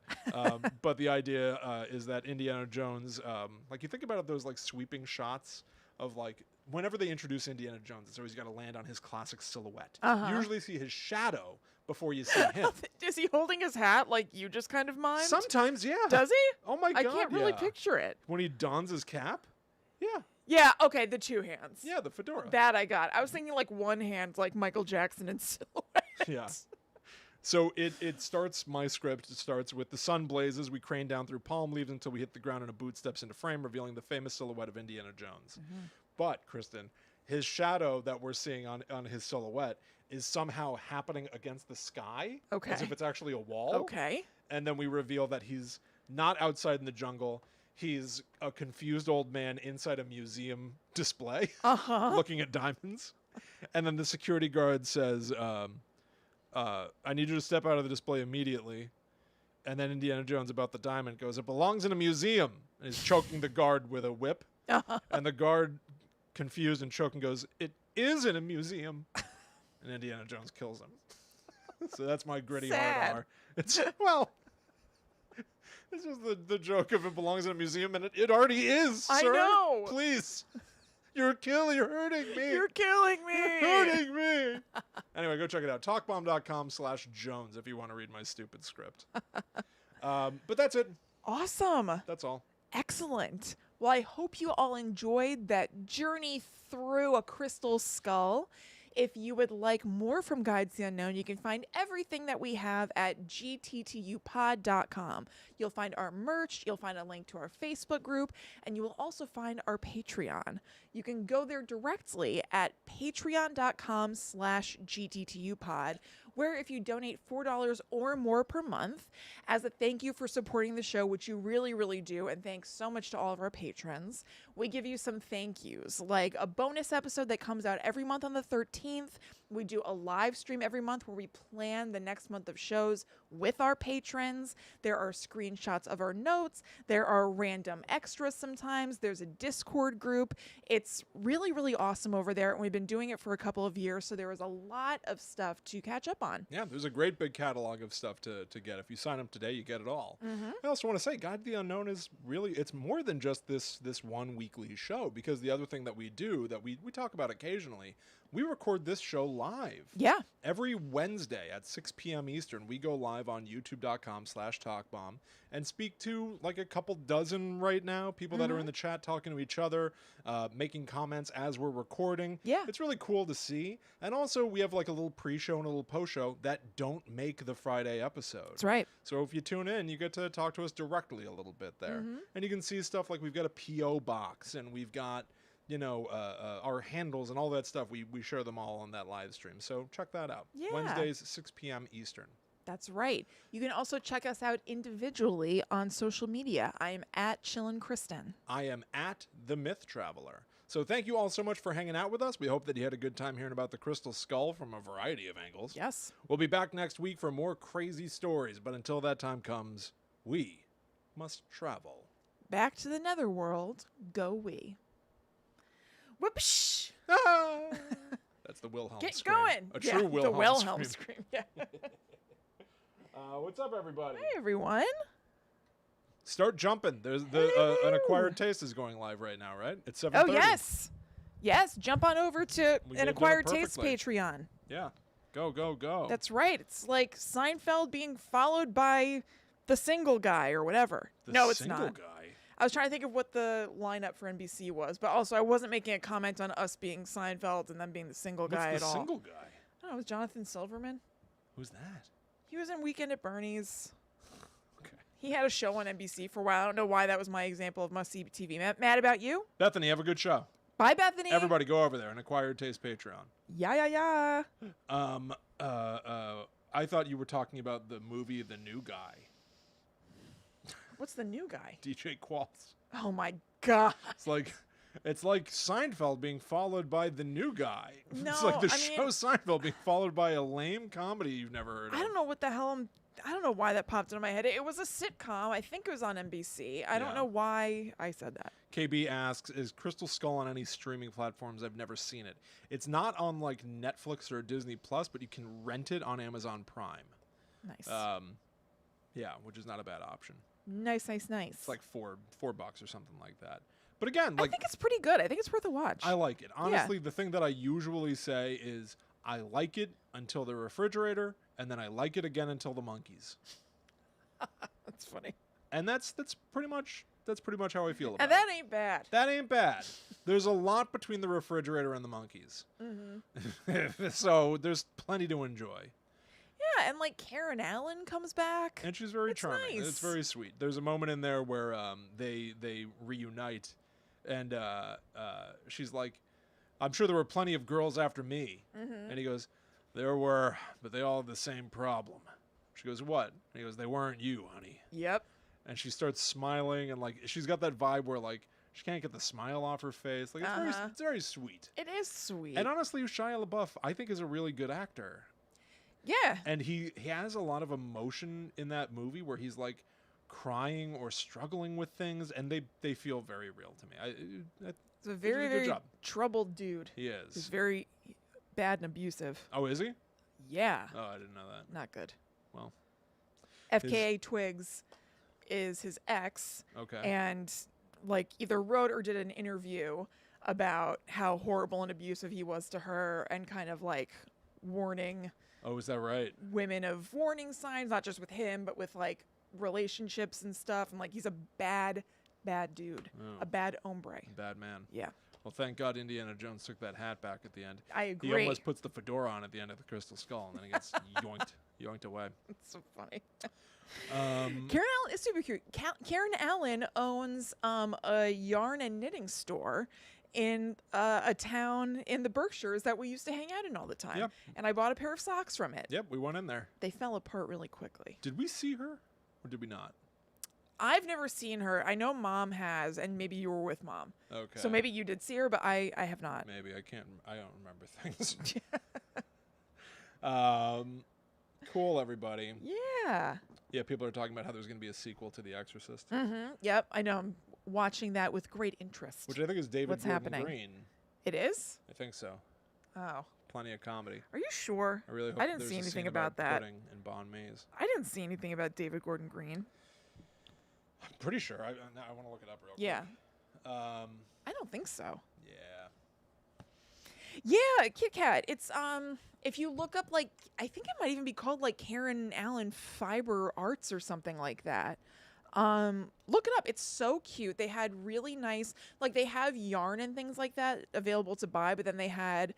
But the idea is that Indiana Jones, like you think about those like sweeping shots of like whenever they introduce Indiana Jones, it's always got to land on his classic silhouette. You usually see his shadow before you see him. Is he holding his hat like you just kind of mimed? Sometimes, yeah. Does he? Oh my I God, can't really yeah. picture it. When he dons his cap? Yeah. Yeah, okay, the two hands. Yeah, the fedora. That I got. I was thinking like one hand, like Michael Jackson in silhouette. Yeah. So it starts, my script, it starts with the sun blazes, we crane down through palm leaves until we hit the ground and a boot steps into frame, revealing the famous silhouette of Indiana Jones. But, Kristen, his shadow that we're seeing on his silhouette is somehow happening against the sky. Okay. As if it's actually a wall. Okay. And then we reveal that he's not outside in the jungle. He's a confused old man inside a museum display looking at diamonds. And then the security guard says, I need you to step out of the display immediately. And then Indiana Jones, about the diamond, goes, it belongs in a museum. And he's choking the guard with a whip. And the guard, confused and choking, goes, it is in a museum. And Indiana Jones kills him. So that's my gritty hard Sad. R. It's, well, it's just the joke of it belongs in a museum, and it already is, I sir. know. Please. You're hurting me. You're killing me. You're hurting me. Anyway, go check it out. Talkbomb.com/Jones if you want to read my stupid script. But that's it. Awesome. That's all. Excellent. Well, I hope you all enjoyed that journey through a crystal skull. If you would like more from Guides to the Unknown, you can find everything that we have at gttupod.com. You'll find our merch, you'll find a link to our Facebook group, and you will also find our Patreon. You can go there directly at patreon.com/gttupod, where if you donate $4 or more per month, as a thank you for supporting the show, which you really, really do, and thanks so much to all of our patrons, we give you some thank yous, like a bonus episode that comes out every month on the 13th. We do a live stream every month where we plan the next month of shows with our patrons. There are screenshots of our notes. There are random extras sometimes. There's a Discord group. It's really, really awesome over there, and we've been doing it for a couple of years, so there is a lot of stuff to catch up on. Yeah, there's a great big catalog of stuff to get. If you sign up today, you get it all. I also want to say, Guide to the Unknown is really, it's more than just this one weekly show, because the other thing that we do that we talk about occasionally, we record this show live. Yeah. Every Wednesday at 6 p.m. Eastern, we go live on youtube.com/talkbomb and speak to like a couple dozen right now, people that are in the chat talking to each other, making comments as we're recording. Yeah. It's really cool to see. And also, we have like a little pre-show and a little post-show that don't make the Friday episode. That's right. So if you tune in, you get to talk to us directly a little bit there. And you can see stuff like we've got a P.O. box and we've got, our handles and all that stuff. We share them all on that live stream. So check that out. Yeah. Wednesdays, 6 p.m. Eastern. That's right. You can also check us out individually on social media. I am at Chillin' Kristen. I am at The Myth Traveler. So thank you all so much for hanging out with us. We hope that you had a good time hearing about the Crystal Skull from a variety of angles. Yes. We'll be back next week for more crazy stories. But until that time comes, we must travel. Back to the netherworld, go we. Whoopsh! Ah! That's the Wilhelm Get scream. going. A true Wilhelm, the Wilhelm scream. scream. Yeah. What's up, everybody? Hey, everyone. Start jumping. There's an acquired taste is going live right now, right? It's 7:30. Oh, yes. Yes, jump on over to We an moved on Acquired Taste perfectly. Patreon. Yeah. Go, go, go. That's right. It's like Seinfeld being followed by the single guy or whatever. the No, it's single not. guy. I was trying to think of what the lineup for NBC was, but also I wasn't making a comment on us being Seinfeld and them being the single guy What's at the all. single guy? I don't know, it was Jonathan Silverman. Who's that? He was in Weekend at Bernie's. Okay. He had a show on NBC for a while. I don't know why that was my example of must-see TV. Mad about you? Bethany, have a good show. Bye, Bethany. Everybody go over there and Acquired Taste Patreon. Yeah. I thought you were talking about the movie The New Guy. What's the new guy? DJ Qualls. Oh my God. It's like Seinfeld being followed by The New Guy. It's like No, the show Seinfeld being followed by a lame comedy you've never heard of. I don't know what the hell I don't know why that popped into my head. It was a sitcom. I think it was on NBC. I don't Yeah. know why I said that. KB asks, is Crystal Skull on any streaming platforms? I've never seen it. It's not on like Netflix or Disney Plus, but you can rent it on Amazon Prime. Nice. Yeah, which is not a bad option. Nice. It's like $4 or something like that. But again, I like think it's pretty good. I think it's worth a watch. I like it. Honestly, the thing that I usually say is I like it until the refrigerator, and then I like it again until the monkeys. That's funny. And that's pretty much how I feel about And it. that ain't bad. That ain't bad. There's a lot between the refrigerator and the monkeys. So there's plenty to enjoy. Yeah, and like Karen Allen comes back. And she's very It's charming. nice. It's very sweet. There's a moment in there where they reunite, and she's like, I'm sure there were plenty of girls after me. And he goes, there were, but they all had the same problem. She goes, what? And he goes, they weren't you, honey. Yep. And she starts smiling, and like she's got that vibe where like she can't get the smile off her face. Like it's very sweet. It is sweet. And honestly, Shia LaBeouf, I think, is a really good actor. Yeah. And he has a lot of emotion in that movie where he's like crying or struggling with things, and they feel very real to me. He's a very, good very job. troubled dude. He He's is. very bad and abusive. Oh, is he? Yeah. Oh, I didn't know that. Not good. Well, FKA Twigs is his ex. okay. And like either wrote or did an interview about how horrible and abusive he was to her, and kind of like warning Oh, is that right? women of warning signs, not just with him, but with like relationships and stuff. And like he's a bad bad dude, Oh. a bad hombre. Bad man. Yeah, Well, thank God Indiana Jones took that hat back at the end. I He agree. almost puts the fedora on at the end of the Crystal Skull, and then he gets yoinked away. It's so funny. Um, Karen Allen is super cute. Karen Allen owns a yarn and knitting store in a town in the Berkshires that we used to hang out in all the time. Yep. And I bought a pair of socks from it. yep, we went in there. They fell apart really quickly. Did we see her, or did we not? I've never seen her. I know Mom has, and maybe you were with Mom. Okay. So maybe you did see her, but I have not. Maybe I don't remember things. Cool, everybody. Yeah. Yeah, people are talking about how there's going to be a sequel to The Exorcist, Mm-hmm. Yep. I know. I'm watching that with great interest. which I think is David What's Gordon happening? Green. It is? I think so. Oh. Plenty of comedy. Are you sure? I really hope I didn't there's see a anything scene about that. pudding and Bon Maze. I didn't see anything about David Gordon Green. I'm pretty sure. I want to look it up real Yeah. quick. I don't think so. Yeah. Yeah, Kit Kat. It's if you look up like I think it might even be called like Karen Allen Fiber Arts or something like that. Look it up. It's so cute. They had really nice like they have yarn and things like that available to buy, but then they had,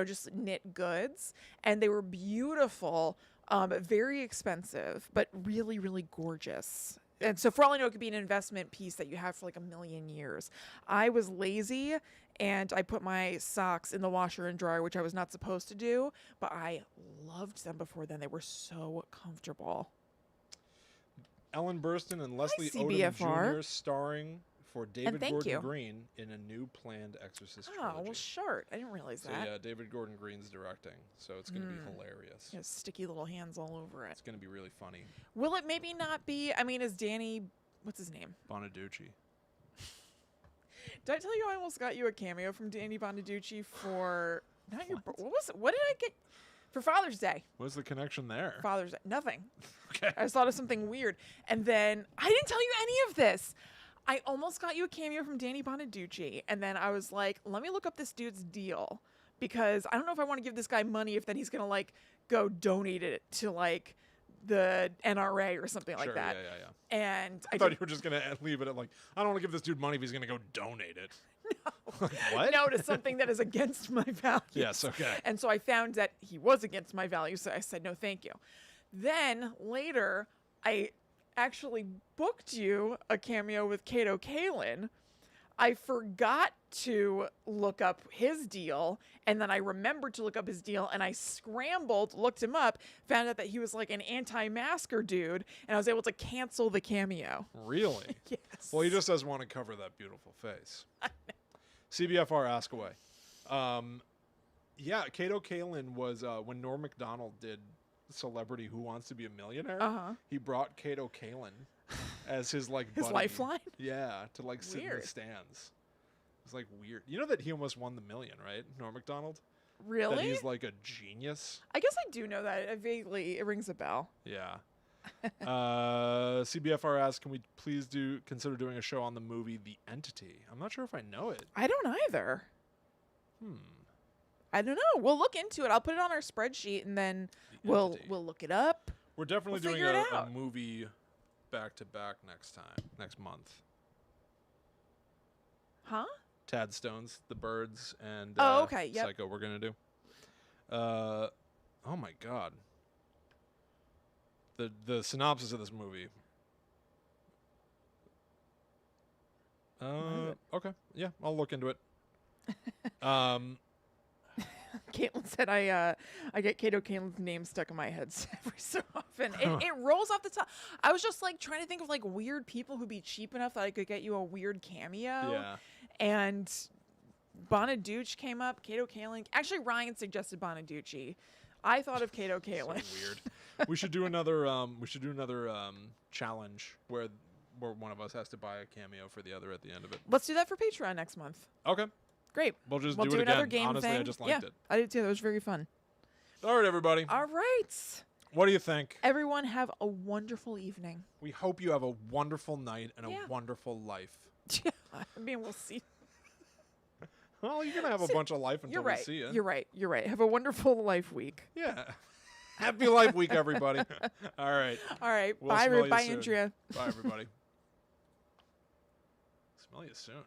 just knit goods and they were beautiful, very expensive, but really, really gorgeous. And so for all I know, it could be an investment piece that you have for like a million years. I was lazy and I put my socks in the washer and dryer, which I was not supposed to do, but I loved them before then. They were so comfortable. Ellen Burstyn and Leslie Odom CBFR. Jr. starring for David thank Gordon you. Green in a new planned Exorcist Oh, trilogy. well, short. I didn't realize So that. yeah, David Gordon Green's directing, so it's going to be hilarious. He has sticky little hands all over it. It's going to be really funny. Will it maybe not be? I mean, is Danny, what's his name? Bonaducci. Did I tell you I almost got you a cameo from Danny Bonaducci for not your? What was it? What did I get for Father's Day? What's the connection there? Father's Day. Nothing. Okay. I just thought of something weird, and then I didn't tell you any of this. I almost got you a cameo from Danny Bonaducci, and then I was like, let me look up this dude's deal because I don't know if I want to give this guy money if then he's gonna like go donate it to like the NRA or something like Sure, that. yeah. And I thought you were just going to leave it at like, I don't want to give this dude money if he's going to go donate it. No. What? No to something that is against my values. Yes, okay. And so I found that he was against my values, so I said, no, thank you. Then later, I actually booked you a cameo with Kato Kalin. I forgot to look up his deal, and then I remembered to look up his deal, and I scrambled, looked him up, found out that he was like an anti-masker dude, and I was able to cancel the cameo. Really? Yes. Well, he just doesn't want to cover that beautiful face. CBFR, ask away. Yeah, Kato Kalin was, when Norm Macdonald did Celebrity Who Wants to Be a Millionaire, he brought Kato Kalin as his, like, His buddy. lifeline? Yeah, to, like, sit in Weird. the stands. It's, like, weird. You know that he almost won the million, right? Norm Macdonald? Really? That he's, like, a genius. I guess I do know that. It rings a bell. Yeah. CBFR asks, can we please consider doing a show on the movie The Entity? I'm not sure if I know it. I don't either. I don't know. We'll look into it. I'll put it on our spreadsheet, and then we'll Entity. look it up. We're definitely We'll doing figure it a out. movie back-to-back next month. Huh? Tad Stone's The Birds and Oh, okay, yep. Psycho we're going to do. Oh my God. The synopsis of this movie. Okay. Yeah, I'll look into it. Caitlin said I get Kato Kalin's name stuck in my head every so often. It rolls off the top. I was just like trying to think of like weird people who'd be cheap enough that I could get you a weird cameo. Yeah. And Bonaducci came up. Kato Kalin. Actually, Ryan suggested Bonaducci. I thought of Kato So Kalin. weird. We should do another challenge where one of us has to buy a cameo for the other at the end of it. Let's do that for Patreon next month. Okay. Great. We'll just We'll do it another again. game Honestly, thing. I just liked it. I did too. That was very fun. All right, everybody. All right. What do you think? Everyone have a wonderful evening. We hope you have a wonderful night and Yeah. a wonderful life. I mean, we'll see. Well, you're going to have a bunch of life until You're right. we see you. You're right. You're right. Have a wonderful life week. Yeah. Happy Life Week, everybody. All right. All right. We'll Bye, smell you Bye, soon. Andrea. Bye, everybody. Smell you soon.